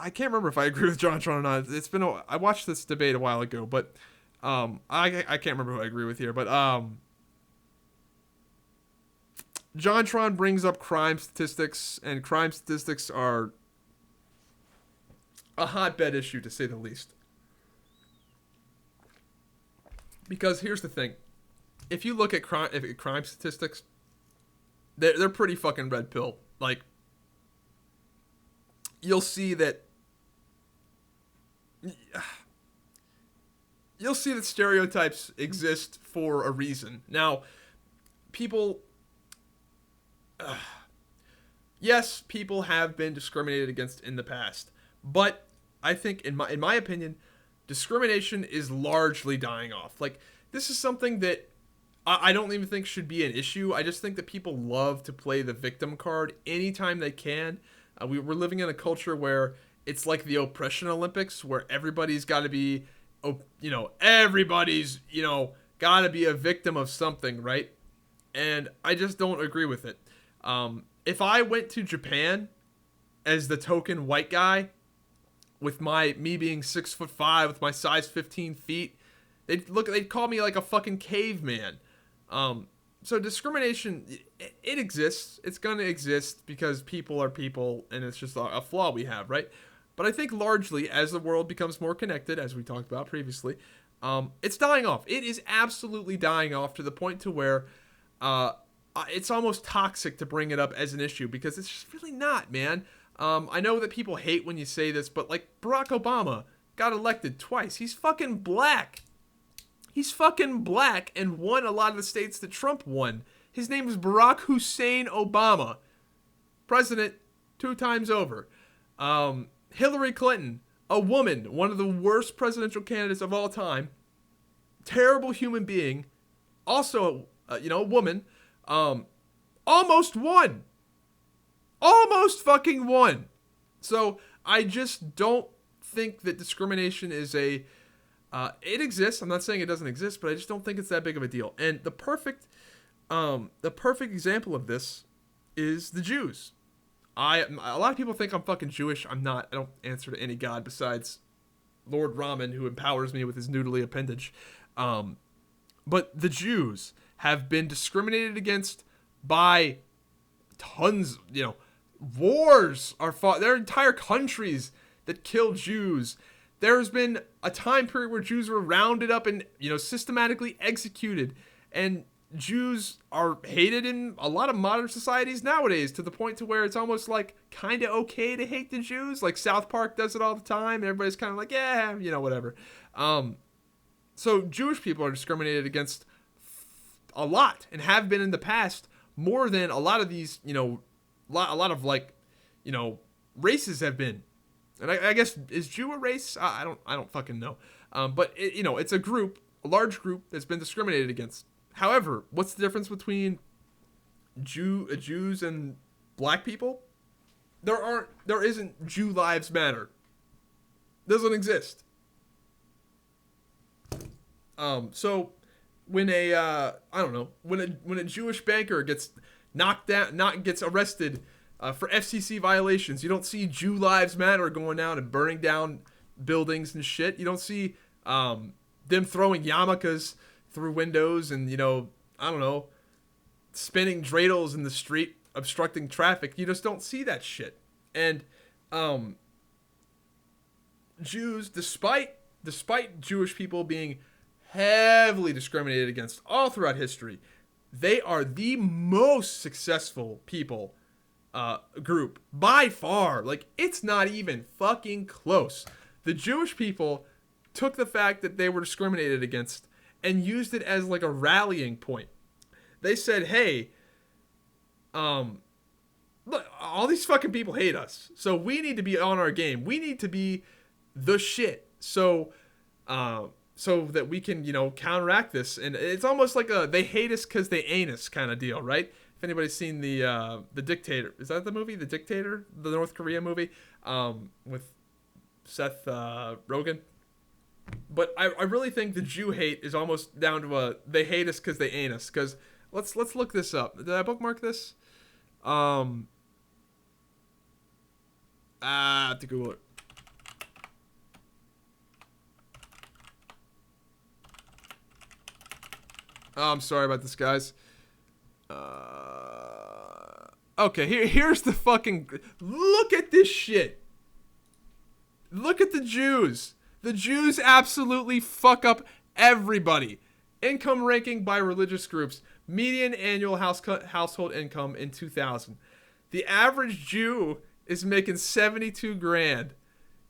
can't remember if I agree with JonTron or not. I watched this debate a while ago, but I can't remember who I agree with here. But JonTron brings up crime statistics, and crime statistics are a hotbed issue, to say the least. Because here's the thing. If you look at crime statistics, they're pretty fucking red pill. Like, you'll see that stereotypes exist for a reason. Now, yes, people have been discriminated against in the past, but I think, in my opinion, discrimination is largely dying off. Like, this is something that I don't even think should be an issue. I just think that people love to play the victim card anytime they can. We're living in a culture where it's like the oppression Olympics where everybody's got to be, everybody's, got to be a victim of something, right? And I just don't agree with it. If I went to Japan as the token white guy, with me being 6'5", with my size 15 feet, they'd call me like a fucking caveman. So discrimination, it exists. It's gonna exist because people are people, and it's just a flaw we have, right? But I think largely, as the world becomes more connected, as we talked about previously, it's dying off. It is absolutely dying off to the point to where it's almost toxic to bring it up as an issue, because it's just really not, man. I know that people hate when you say this, but like Barack Obama got elected twice. He's fucking black. He's fucking black and won a lot of the states that Trump won. His name is Barack Hussein Obama. President 2 times over. Hillary Clinton, a woman, one of the worst presidential candidates of all time. Terrible human being. Also, a woman. Almost won. Almost fucking won. So I just don't think that discrimination is it exists. I'm not saying it doesn't exist, but I just don't think it's that big of a deal. And the perfect example of this is the Jews. A lot of people think I'm fucking Jewish. I'm not. I don't answer to any god besides Lord Ramen, who empowers me with his noodly appendage. But the Jews have been discriminated against by tons. Wars are fought. There are entire countries that kill Jews. There's been a time period where Jews were rounded up and, systematically executed. And Jews are hated in a lot of modern societies nowadays, to the point to where it's almost like kind of okay to hate the Jews. Like South Park does it all the time. And everybody's kind of like, yeah, whatever. So Jewish people are discriminated against a lot, and have been in the past more than a lot of these, a lot of races have been. And I guess, is Jew a race? I don't fucking know. But it's a large group that's been discriminated against. However, what's the difference between Jews and black people? There isn't Jew lives matter. Doesn't exist. So when when a Jewish banker gets gets arrested for FCC violations, you don't see Jew Lives Matter going out and burning down buildings and shit. You don't see them throwing yarmulkes through windows and, spinning dreidels in the street, obstructing traffic. You just don't see that shit. And Jews, despite Jewish people being heavily discriminated against all throughout history, they are the most successful people group by far. Like, it's not even fucking close. The Jewish people took the fact that they were discriminated against and used it as like a rallying point. They said, hey, look, all these fucking people hate us, so we need to be on our game. We need to be the shit, so that we can, counteract this. And it's almost like they hate us because they ain't us kind of deal, right? If anybody's seen the Dictator, is that the movie, The Dictator, the North Korea movie, with Seth Rogen? But I really think the Jew hate is almost down to they hate us because they ain't us. Because let's look this up. Did I bookmark this? I have to Google it. Oh, I'm sorry about this, guys. Okay, here's the fucking... Look at this shit. Look at the Jews. The Jews absolutely fuck up everybody. Income ranking by religious groups. Median annual household income in 2000. The average Jew is making 72 grand.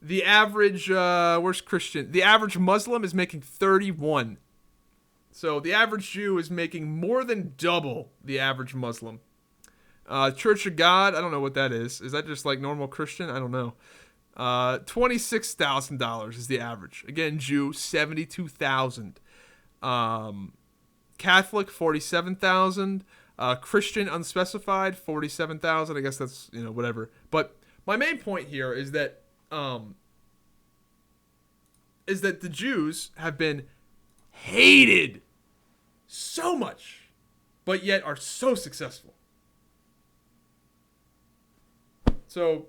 The average, where's Christian? The average Muslim is making 31. So the average Jew is making more than double the average Muslim. Church of God, I don't know what that is. Is that just like normal Christian? I don't know. $26,000 is the average. Again, Jew, 72,000. Catholic, 47,000. Christian unspecified, 47,000. I guess that's, whatever. But my main point here is that is that the Jews have been hated so much, but yet are so successful. So,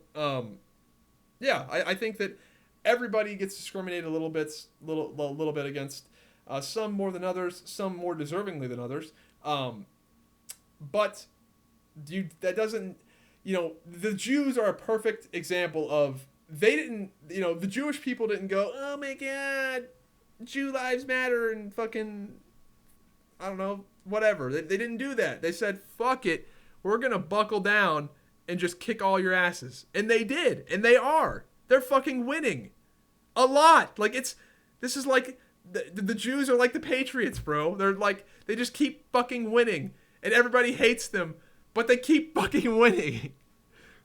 yeah, I think that everybody gets discriminated a little bit against. Some more than others, some more deservingly than others. But that doesn't, the Jews are a perfect example of, they didn't, the Jewish people didn't go, oh my God, Jew lives matter and fucking, I don't know, whatever. They didn't do that. They said, fuck it, we're going to buckle down and just kick all your asses. And they did. And they are. They're fucking winning. A lot. Like, this is like, the Jews are like the Patriots, bro. They're like, they just keep fucking winning. And everybody hates them, but they keep fucking winning.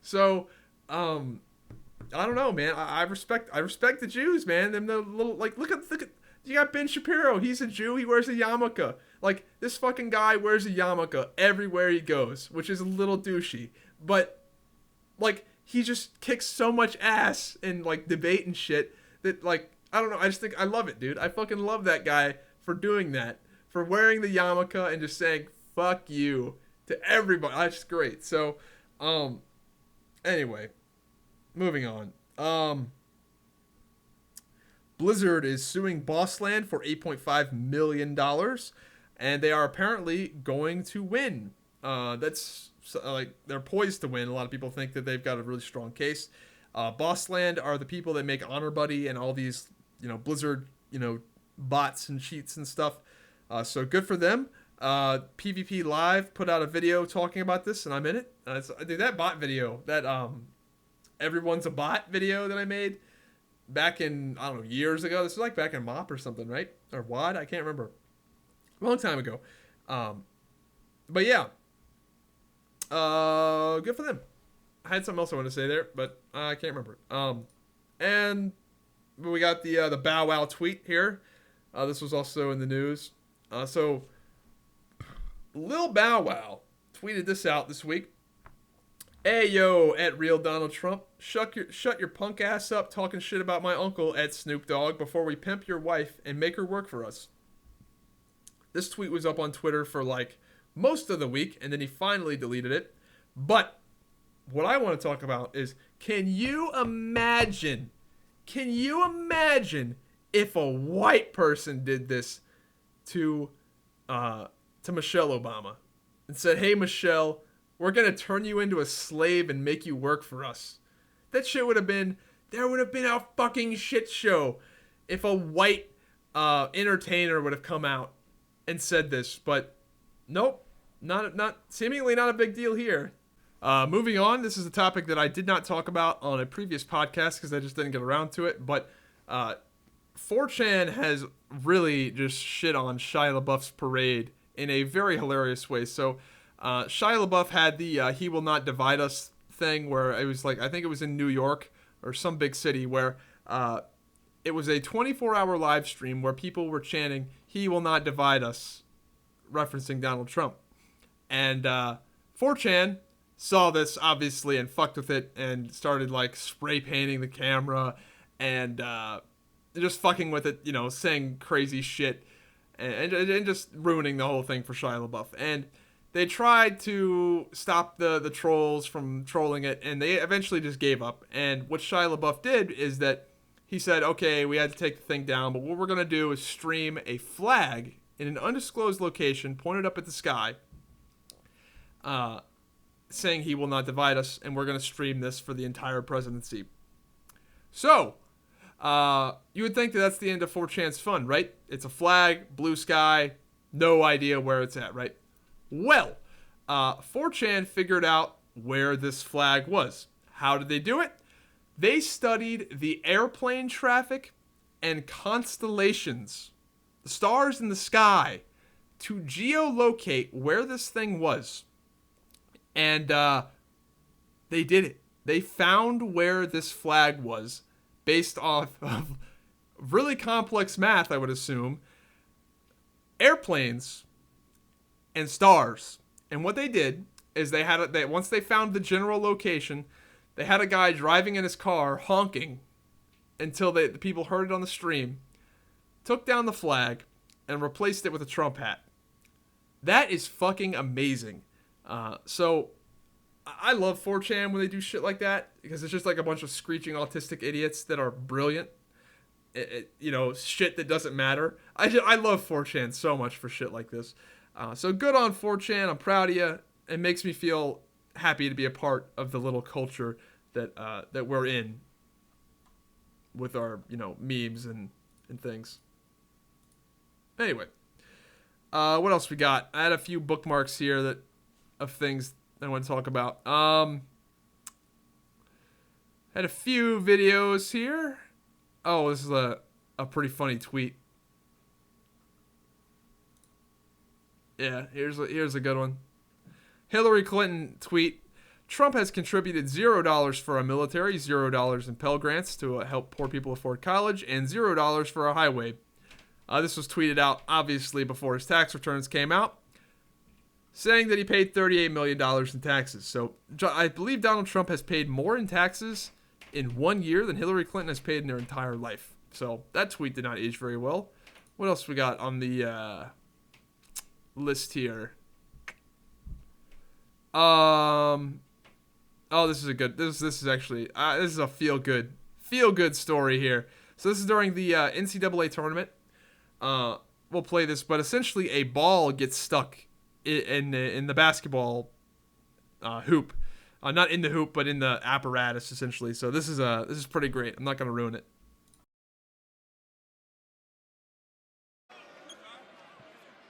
So, I don't know, man. I respect the Jews, man. Them the little, like, look at you got Ben Shapiro. He's a Jew. He wears a yarmulke. Like, this fucking guy wears a yarmulke everywhere he goes, which is a little douchey. But, like, he just kicks so much ass in, like, debate and shit that, like, I don't know. I just think I love it, dude. I fucking love that guy for doing that, for wearing the yarmulke and just saying "fuck you" to everybody. That's great. So, anyway, moving on. Blizzard is suing Bossland for $8.5 million, and they are apparently going to win. That's like, they're poised to win. A lot of people think that they've got a really strong case. Bossland are the people that make Honor Buddy and all these, Blizzard, bots and cheats and stuff. So good for them. PvP Live put out a video talking about this, and I'm in it. Dude, that bot video, that everyone's a bot video that I made back in, I don't know, years ago. This was like back in MOP or something, right? Or WAD? I can't remember. A long time ago. But yeah. Good for them. I had something else I wanted to say there, but I can't remember. And we got the Bow Wow tweet here. This was also in the news. So Lil Bow Wow tweeted this out this week. Hey yo, at Real Donald Trump, shut your punk ass up talking shit about my uncle at Snoop Dogg before we pimp your wife and make her work for us. This tweet was up on Twitter for like most of the week, and then he finally deleted it. But what I want to talk about is, can you imagine if a white person did this to Michelle Obama and said, hey Michelle, we're going to turn you into a slave and make you work for us? That shit would have been, there would have been a fucking shit show if a white entertainer would have come out and said this. But nope, seemingly not a big deal here. Moving on, this is a topic that I did not talk about on a previous podcast because I just didn't get around to it. But 4chan has really just shit on Shia LaBeouf's parade in a very hilarious way. So Shia LaBeouf had the He Will Not Divide Us thing where it was like, I think it was in New York or some big city where it was a 24-hour live stream where people were chanting, He Will Not Divide Us, referencing Donald Trump. And 4chan saw this, obviously, and fucked with it and started, like, spray painting the camera and just fucking with it, saying crazy shit and just ruining the whole thing for Shia LaBeouf. And they tried to stop the trolls from trolling it, and they eventually just gave up. And what Shia LaBeouf did is that he said, okay, we had to take the thing down, but what we're going to do is stream a flag in an undisclosed location pointed up at the sky, saying he will not divide us, and we're going to stream this for the entire presidency. So, you would think that that's the end of 4chan's fun, right? It's a flag, blue sky, no idea where it's at, right? Well, 4chan figured out where this flag was. How did they do it? They studied the airplane traffic and constellations, the stars in the sky, to geolocate where this thing was. And they did it. They found where this flag was based off of really complex math, I would assume, airplanes, and stars. And what they did is once they found the general location, They had a guy driving in his car honking until the people heard it on the stream, took down the flag, and replaced it with a Trump hat. That is fucking amazing. So I love 4chan when they do shit like that, because it's just like a bunch of screeching autistic idiots that are brilliant. Shit that doesn't matter. I love 4chan so much for shit like this. So good on 4chan. I'm proud of you. It makes me feel happy to be a part of the little culture that we're in with our memes and things. Anyway, what else we got? I had a few bookmarks here of things I want to talk about. Had a few videos here. Oh, this is a pretty funny tweet. Yeah, here's a good one. Hillary Clinton tweet: Trump has contributed $0 for our military, $0 in Pell Grants to help poor people afford college, and $0 for a highway. This was tweeted out, obviously, before his tax returns came out, saying that he paid $38 million in taxes. So I believe Donald Trump has paid more in taxes in 1 year than Hillary Clinton has paid in her entire life. So that tweet did not age very well. What else we got on the list here? Oh, this is a good. This is actually this is a feel good story here. So this is during the NCAA tournament. We'll play this, but essentially a ball gets stuck in the basketball hoop, not in the hoop, but in the apparatus essentially. So this is pretty great. I'm not gonna ruin it.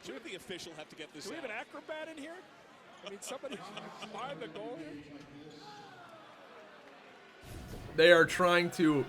Should the official have to get this? Do we have an acrobat in here? I mean, somebody behind the goal here. They are trying to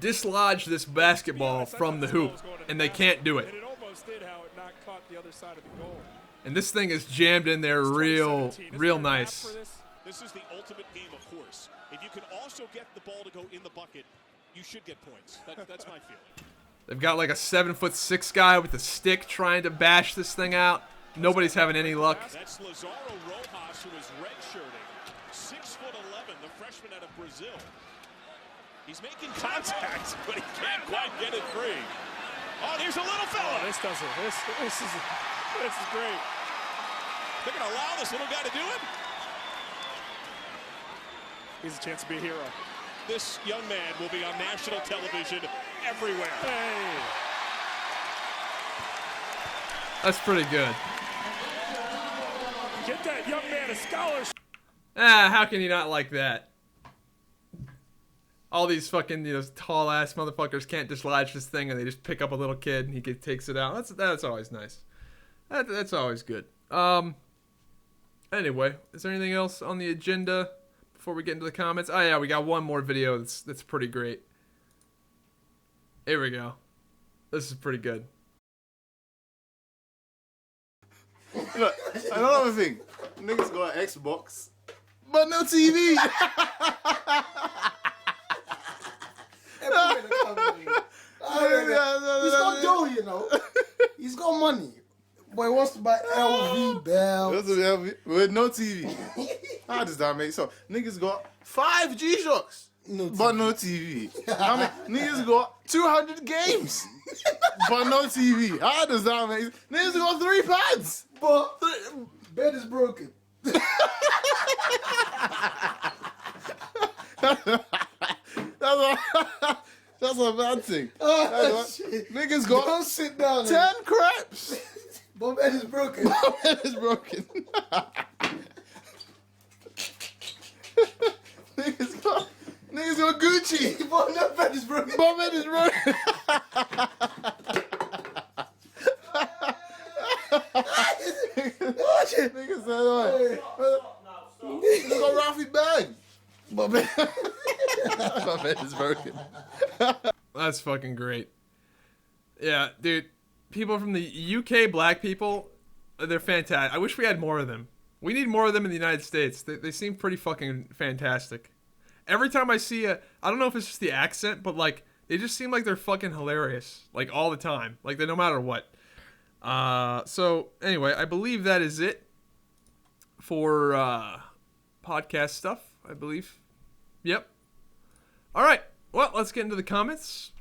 dislodge this basketball from the hoop, and they can't do it. And it almost did how it not caught the other side of the goal. And this thing is jammed in there real nice. This is the ultimate game of course. If you can also get the ball to go in the bucket, you should get points. That's my feeling. They've got like a 7'6" guy with a stick trying to bash this thing out. Nobody's having any luck. That's Lazaro Rojas, who is redshirting. 6'11", the freshman out of Brazil. He's making contact, but he can't quite get it free. Oh, here's a little fella. Oh, this is great. They're going to allow this little guy to do it? He's a chance to be a hero. This young man will be on national television everywhere. Hey. That's pretty good. Get that young man a scholarship. How can you not like that? All these fucking tall ass motherfuckers can't dislodge this thing, and they just pick up a little kid and he takes it out. That's always nice. That's always good. Anyway, is there anything else on the agenda before we get into the comments? Oh yeah, we got one more video that's pretty great. Here we go. This is pretty good. Look, another thing, niggas got an Xbox, but no TV. He's got dough, He's got money. But he wants to buy LV belts. With no TV. How does that make sense? Niggas got 5 G-Shocks, but no TV. Niggas got 200 games, but no TV. How does that make sense? Niggas got 3 pads, but bed is broken. That's a bad thing. Shit. Niggas got Don't sit down. 10 crepes. But bed is broken. But bed is broken. Niggas got Gucci. But no bed is broken. But bed is broken. Niggas said what? Niggas got Ralphie bag. But bed is broken. That's fucking great. Yeah, dude. People from the UK, black people, they're fantastic. I wish we had more of them. We need more of them in the United States. They seem pretty fucking fantastic. Every time I see I don't know if it's just the accent, but like they just seem like they're fucking hilarious, like all the time, like they no matter what. So anyway, I believe that is it for podcast stuff. I believe. Yep. All right. Well, let's get into the comments.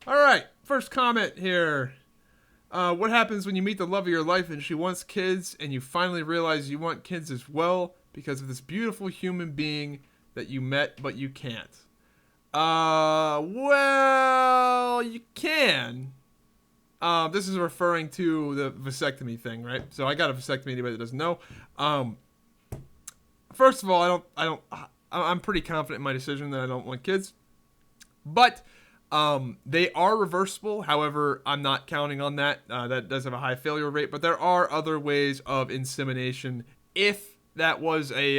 All right. First comment here. What happens when you meet the love of your life and she wants kids and you finally realize you want kids as well because of this beautiful human being that you met but you can't? Well, you can. This is referring to the vasectomy thing, right? So I got a vasectomy. Anybody that doesn't know. First of all, I'm pretty confident in my decision that I don't want kids, but they are reversible. However, I'm not counting on that. That does have a high failure rate, but there are other ways of insemination. If that was they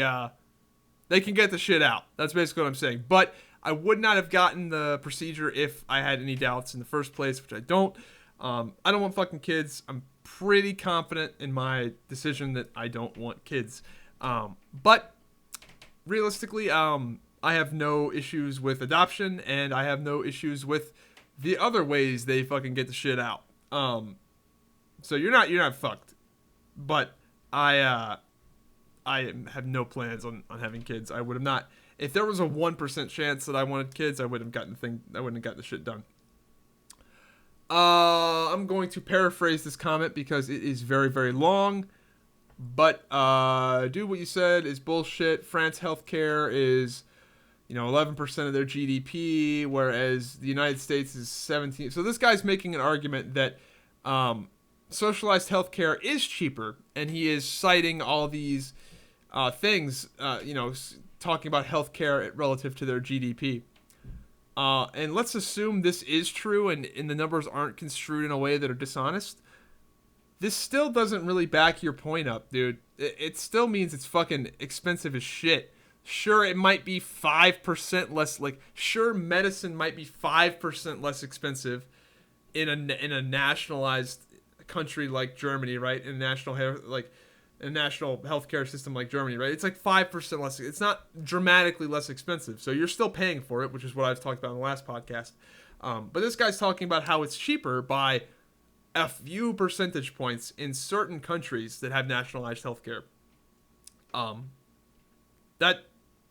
can get the shit out. That's basically what I'm saying. But I would not have gotten the procedure if I had any doubts in the first place, which I don't. I don't want fucking kids. I'm pretty confident in my decision that I don't want kids. But realistically, I have no issues with adoption, and I have no issues with the other ways they fucking get the shit out. So you're not fucked. But I have no plans on having kids. I would have not. If there was a 1% chance that I wanted kids, I wouldn't have gotten the shit done. I'm going to paraphrase this comment because it is very, very long. But do what you said is bullshit. France healthcare is, 11% of their GDP, whereas the United States is 17%. So this guy's making an argument that socialized healthcare is cheaper, and he is citing all these things, talking about healthcare relative to their GDP. And let's assume this is true and the numbers aren't construed in a way that are dishonest. This still doesn't really back your point up, dude. It still means it's fucking expensive as shit. Sure, it might be 5% less, sure, medicine might be 5% less expensive in a nationalized country like Germany, right? In a national healthcare system like Germany, right? It's 5% less. It's not dramatically less expensive. So you're still paying for it, which is what I've talked about in the last podcast. But this guy's talking about how it's cheaper by a few percentage points in certain countries that have nationalized healthcare.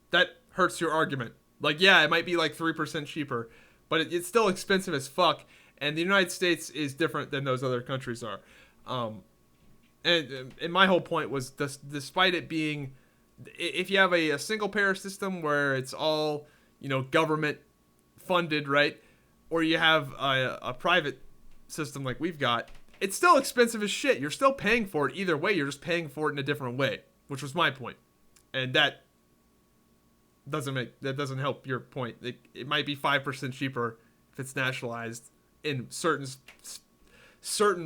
That hurts your argument. It might be 3% cheaper, but it's still expensive as fuck. And the United States is different than those other countries are. And my whole point was, despite it being, if you have a single payer system where it's all, government funded, right? Or you have a private system like we've got, it's still expensive as shit. You're still paying for it either way. You're just paying for it in a different way, which was my point. And that doesn't help your point. It might be 5% cheaper if it's nationalized in certain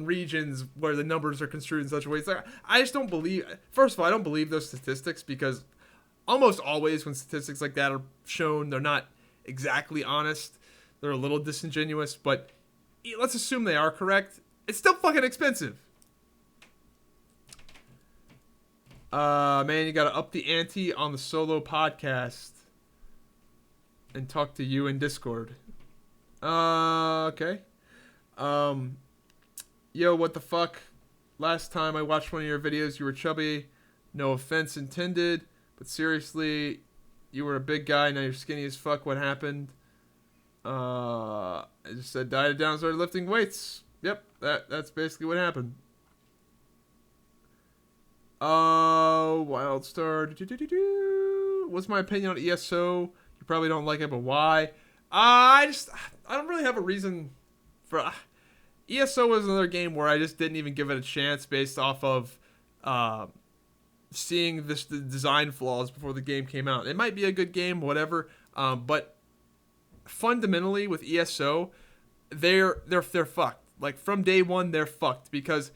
regions where the numbers are construed in such a way. I just don't believe. First of all, I don't believe those statistics because almost always when statistics like that are shown, they're not exactly honest. They're a little disingenuous, but let's assume they are correct. It's still fucking expensive. Man, you gotta up the ante on the solo podcast and talk to you in Discord. Okay. Yo, what the fuck? Last time I watched one of your videos, you were chubby. No offense intended, but seriously, you were a big guy, now you're skinny as fuck. What happened? I just said dieted down and started lifting weights. Yep, that's basically what happened. Wildstar. What's my opinion on ESO? You probably don't like it, but why? I don't really have a reason for... ESO was another game where I just didn't even give it a chance based off of seeing the design flaws before the game came out. It might be a good game, whatever, but fundamentally with ESO, they're fucked. From day one, they're fucked because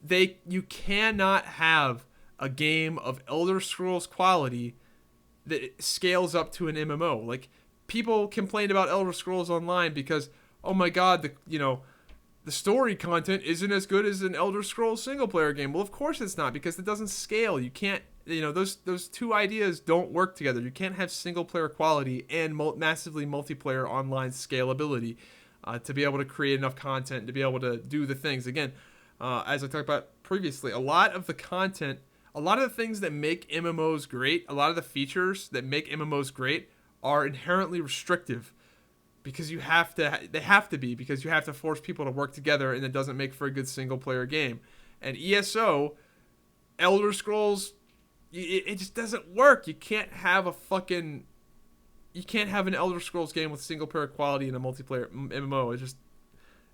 you cannot have a game of Elder Scrolls quality that scales up to an MMO. People complained about Elder Scrolls Online because, oh my god, the story content isn't as good as an Elder Scrolls single player game. Well, of course it's not, because it doesn't scale. You can't, those two ideas don't work together. You can't have single player quality and massively multiplayer online scalability to be able to create enough content to be able to do the things. Again, as I talked about previously, a lot of the content a lot of the things that make MMOs great, a lot of the features that make MMOs great are inherently restrictive because they have to be because you have to force people to work together, and it doesn't make for a good single player game. And ESO, Elder Scrolls, it just doesn't work. You can't have an Elder Scrolls game with single player quality in a multiplayer MMO. It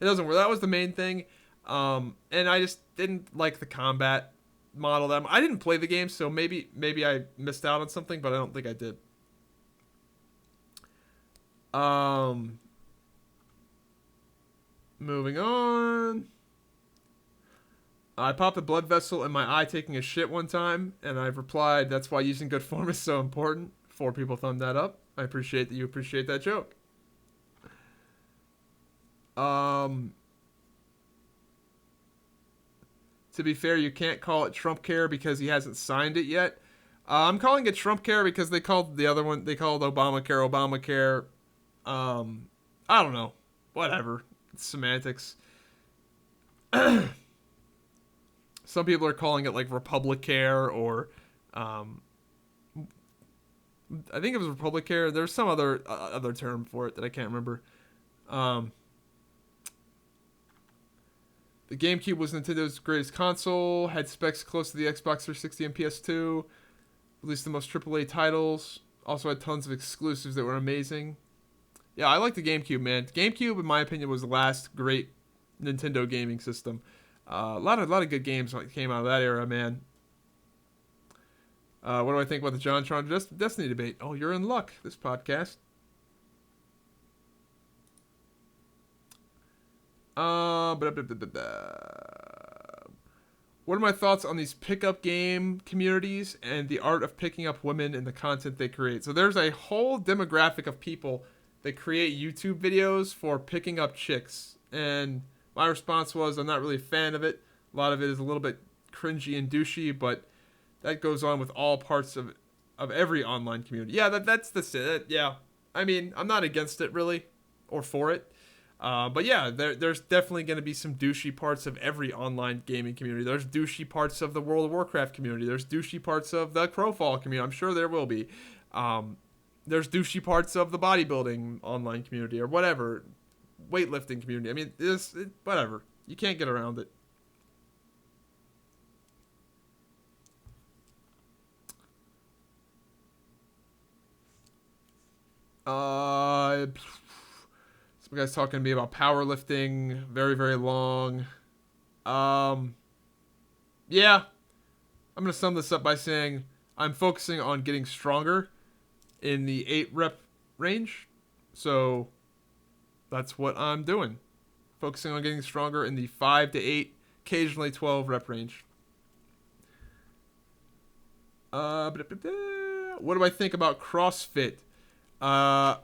doesn't work. That was the main thing. And I just didn't like the combat model. I didn't play the game, so maybe I missed out on something, but I don't think I did. Moving on. I popped a blood vessel in my eye taking a shit one time, and I've replied, that's why using good form is so important. 4 people thumbed that up. I appreciate that you appreciate that joke. To be fair, you can't call it Trump Care because he hasn't signed it yet. I'm calling it Trump Care because they called the other one, they called Obamacare. I don't know. Whatever. It's semantics. Some people are calling it like Republicare or I think it was Republicare. There's some other term for it that I can't remember. The GameCube was Nintendo's greatest console, had specs close to the Xbox 360 and PS2, released the most AAA titles, also had tons of exclusives that were amazing. Yeah, I like the GameCube, man. GameCube, in my opinion, was the last great Nintendo gaming system. A lot of good games came out of that era, man. What do I think about the JonTron Destiny debate? Oh, you're in luck, this podcast. What are my thoughts on these pickup game communities and the art of picking up women and the content they create? So there's a whole demographic of people that create YouTube videos for picking up chicks. And my response was, I'm not really a fan of it. A lot of it is a little bit cringy and douchey, but that goes on with all parts of every online community. Yeah, that's it. Yeah. I mean, I'm not against it really, or for it. But yeah, there's definitely going to be some douchey parts of every online gaming community. There's douchey parts of the World of Warcraft community. There's douchey parts of the Crowfall community. I'm sure there will be. There's douchey parts of the bodybuilding online community or whatever. Weightlifting community. I mean, whatever. You can't get around it. Some guy's talking to me about powerlifting. Very, very long. Yeah. I'm going to sum this up by saying I'm focusing on getting stronger in the 8 rep range. So that's what I'm doing. Focusing on getting stronger in the 5 to 8, occasionally 12 rep range. What do I think about CrossFit? I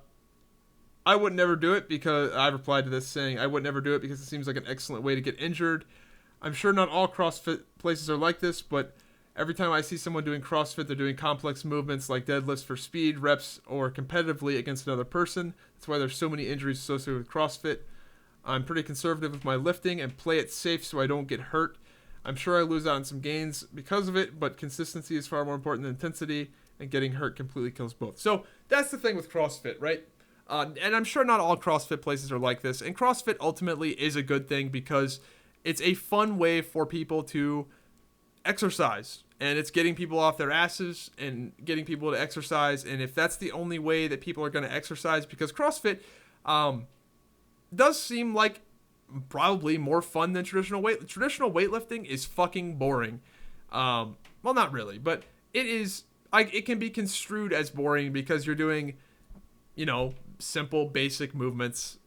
would never do it because I replied to this saying I would never do it because it seems like an excellent way to get injured. I'm sure not all CrossFit places are like this, but every time I see someone doing CrossFit, they're doing complex movements like deadlifts for speed, reps, or competitively against another person. That's why there's so many injuries associated with CrossFit. I'm pretty conservative with my lifting and play it safe so I don't get hurt. I'm sure I lose out on some gains because of it, but consistency is far more important than intensity, and getting hurt completely kills both. So that's the thing with CrossFit, right? And I'm sure not all CrossFit places are like this. And CrossFit ultimately is a good thing because it's a fun way for people to exercise. And it's getting people off their asses and getting people to exercise. And if that's the only way that people are going to exercise, because CrossFit does seem like probably more fun than traditional weightlifting is fucking boring. Well, not really, but it is. It can be construed as boring because you're doing, simple basic movements.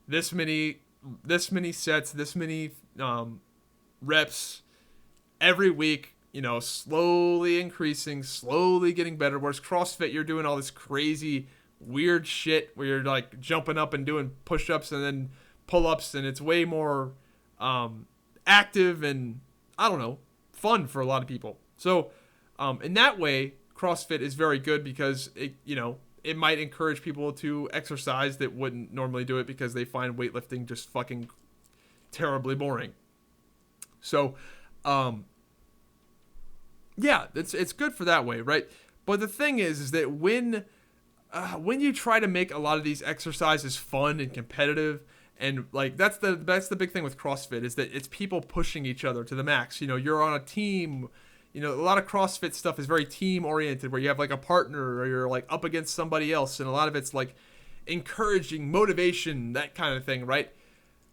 This many sets, this many reps every week. Slowly increasing, slowly getting better. Whereas CrossFit, you're doing all this crazy, weird shit where you're like jumping up and doing push-ups and then pull-ups, and it's way more active and fun for a lot of people. So in that way, CrossFit is very good because it might encourage people to exercise that wouldn't normally do it because they find weightlifting just fucking terribly boring. So Yeah, it's good for that way, right? But the thing is that when you try to make a lot of these exercises fun and competitive, and like that's the big thing with CrossFit is that it's people pushing each other to the max. You know, you're on a team. You know, a lot of CrossFit stuff is very team oriented, where you have like a partner or you're like up against somebody else, and a lot of it's like encouraging, motivation, that kind of thing, right?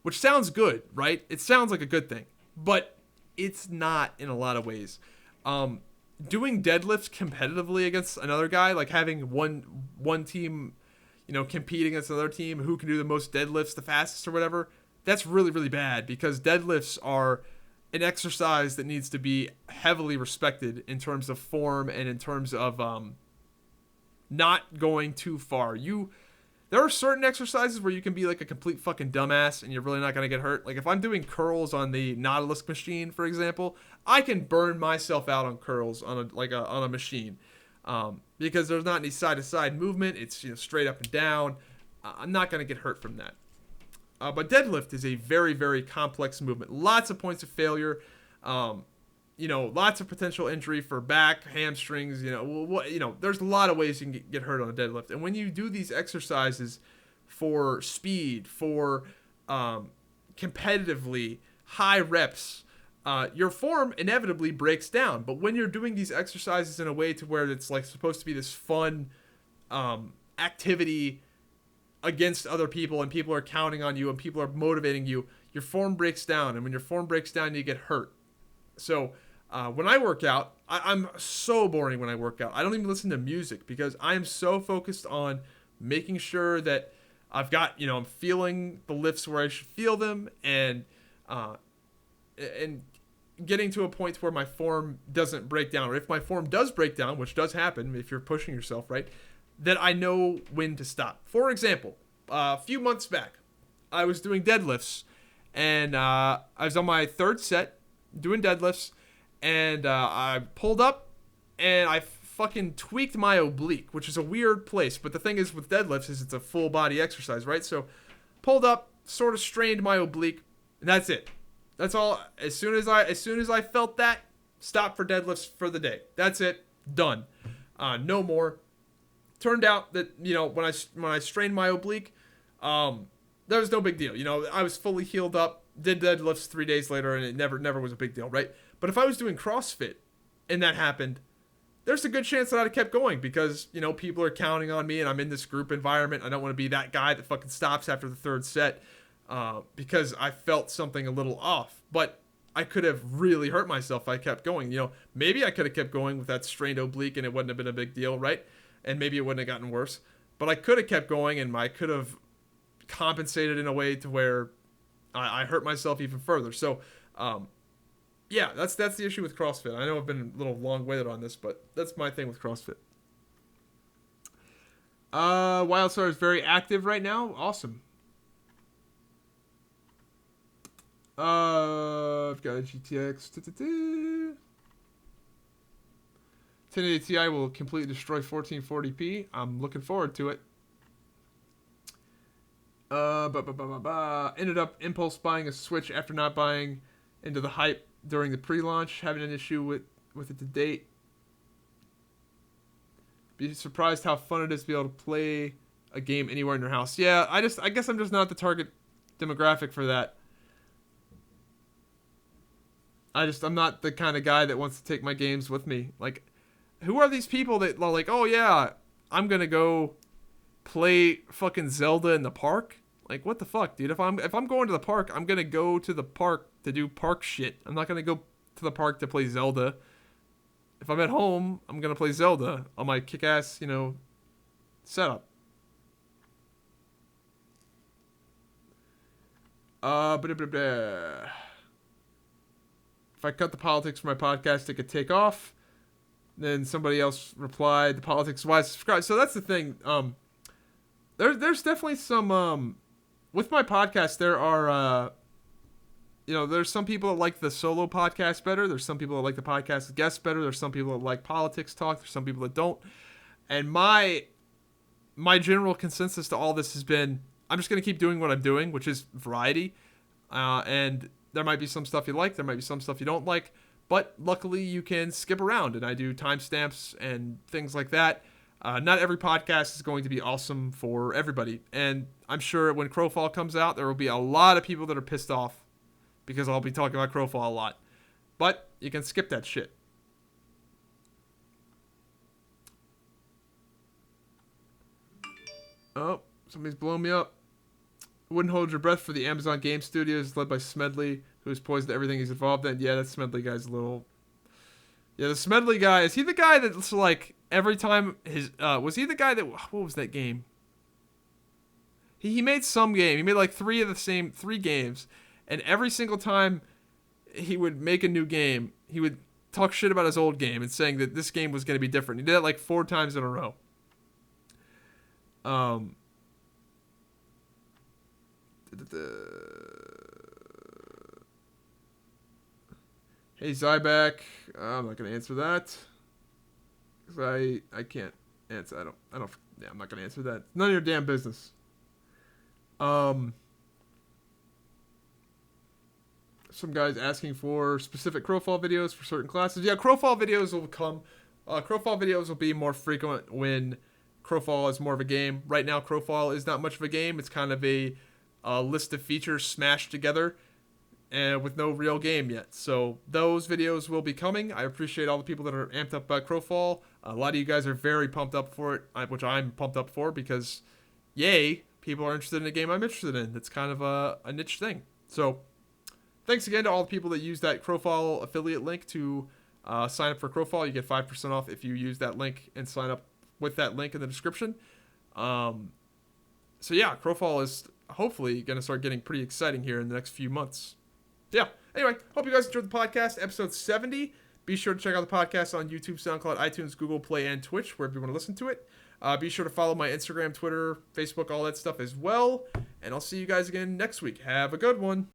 Which sounds good, right? It sounds like a good thing, but it's not in a lot of ways. Doing deadlifts competitively against another guy, like having one team, you know, competing against another team who can do the most deadlifts the fastest or whatever, that's really, really bad, because deadlifts are an exercise that needs to be heavily respected in terms of form and in terms of not going too far. There are certain exercises where you can be like a complete fucking dumbass and you're really not going to get hurt. Like if I'm doing curls on the Nautilus machine, for example, I can burn myself out on curls on a machine because there's not any side-to-side movement. It's, you know, straight up and down. I'm not going to get hurt from that. But deadlift is a very, very complex movement. Lots of points of failure. You know, lots of potential injury for back, hamstrings. There's a lot of ways you can get hurt on a deadlift. And when you do these exercises for speed, for competitively high reps, your form inevitably breaks down. But when you're doing these exercises in a way to where it's like supposed to be this fun activity against other people, and people are counting on you and people are motivating you, your form breaks down. And when your form breaks down, you get hurt. So when I work out, I'm so boring when I work out. I don't even listen to music because I am so focused on making sure that I've got, I'm feeling the lifts where I should feel them, and getting to a point where my form doesn't break down. Or if my form does break down, which does happen if you're pushing yourself, right, that I know when to stop. For example, a few months back, I was doing deadlifts, and I was on my third set doing deadlifts, and I pulled up, and I fucking tweaked my oblique, which is a weird place. But the thing is with deadlifts is it's a full body exercise, right? So pulled up, sort of strained my oblique, and that's it. That's all. As soon as I felt that, stop for deadlifts for the day. That's it. Done. No more. Turned out that, when I strained my oblique, there was no big deal. I was fully healed up, did deadlifts 3 days later, and it never was a big deal, right? But if I was doing CrossFit and that happened, there's a good chance that I'd have kept going because, people are counting on me and I'm in this group environment. I don't want to be that guy that fucking stops after the third set because I felt something a little off. But I could have really hurt myself if I kept going. Maybe I could have kept going with that strained oblique and it wouldn't have been a big deal, right? And maybe it wouldn't have gotten worse. But I could have kept going, and I could have compensated in a way to where I hurt myself even further. So, yeah, that's the issue with CrossFit. I know I've been a little long-winded on this, but that's my thing with CrossFit. Wildstar is very active right now. Awesome. I've got a GTX. 1080 Ti will completely destroy 1440p. I'm looking forward to it. Ended up impulse buying a Switch after not buying into the hype during the pre-launch, having an issue with it to date. Be surprised how fun it is to be able to play a game anywhere in your house. Yeah, I guess I'm just not the target demographic for that. I'm not the kind of guy that wants to take my games with me. Like, who are these people that are like, oh yeah, I'm gonna go play fucking Zelda in the park? Like, what the fuck, dude? If I'm going to the park, I'm gonna go to the park to do park shit. I'm not gonna go to the park to play Zelda. If I'm at home, I'm gonna play Zelda on my kick-ass, setup. If I cut the politics from my podcast, it could take off. Then somebody else replied, the politics why subscribe. So that's the thing. There's definitely some with my podcast there are there's some people that like the solo podcast better. There's some people that like the podcast guests better. There's some people that like politics talk. There's some people that don't. And my general consensus to all this has been, I'm just going to keep doing what I'm doing, which is variety. And there might be some stuff you like, there might be some stuff you don't like, But luckily, you can skip around, and I do timestamps and things like that. Not every podcast is going to be awesome for everybody. And I'm sure when Crowfall comes out, there will be a lot of people that are pissed off because I'll be talking about Crowfall a lot. But you can skip that shit. Oh, somebody's blowing me up. Wouldn't hold your breath for the Amazon Game Studios led by Smedley, who's poisoned everything he's involved in. Yeah, that Smedley guy's a little... Yeah, the Smedley guy, is he the guy that's like every time his... was he the guy that... What was that game? He made some game. He made like three games. And every single time he would make a new game, he would talk shit about his old game and saying that this game was going to be different. He did it like 4 times in a row. Hey Zyback, I'm not gonna answer that because I can't answer. I don't. Yeah, I'm not gonna answer that. None of your damn business. Some guys asking for specific Crowfall videos for certain classes. Yeah, Crowfall videos will come. Crowfall videos will be more frequent when Crowfall is more of a game. Right now, Crowfall is not much of a game. It's kind of a list of features smashed together and with no real game yet. So those videos will be coming. I appreciate all the people that are amped up about Crowfall. A lot of you guys are very pumped up for it, which I'm pumped up for because, yay, people are interested in a game I'm interested in. It's kind of a niche thing. So thanks again to all the people that use that Crowfall affiliate link to sign up for Crowfall. You get 5% off if you use that link and sign up with that link in the description. So yeah, Crowfall is hopefully going to start getting pretty exciting here in the next few months. Yeah. Anyway, hope you guys enjoyed the podcast, episode 70. Be sure to check out the podcast on YouTube, SoundCloud, iTunes, Google Play, and Twitch, wherever you want to listen to it. Be sure to follow my Instagram, Twitter, Facebook, all that stuff as well. And I'll see you guys again next week. Have a good one.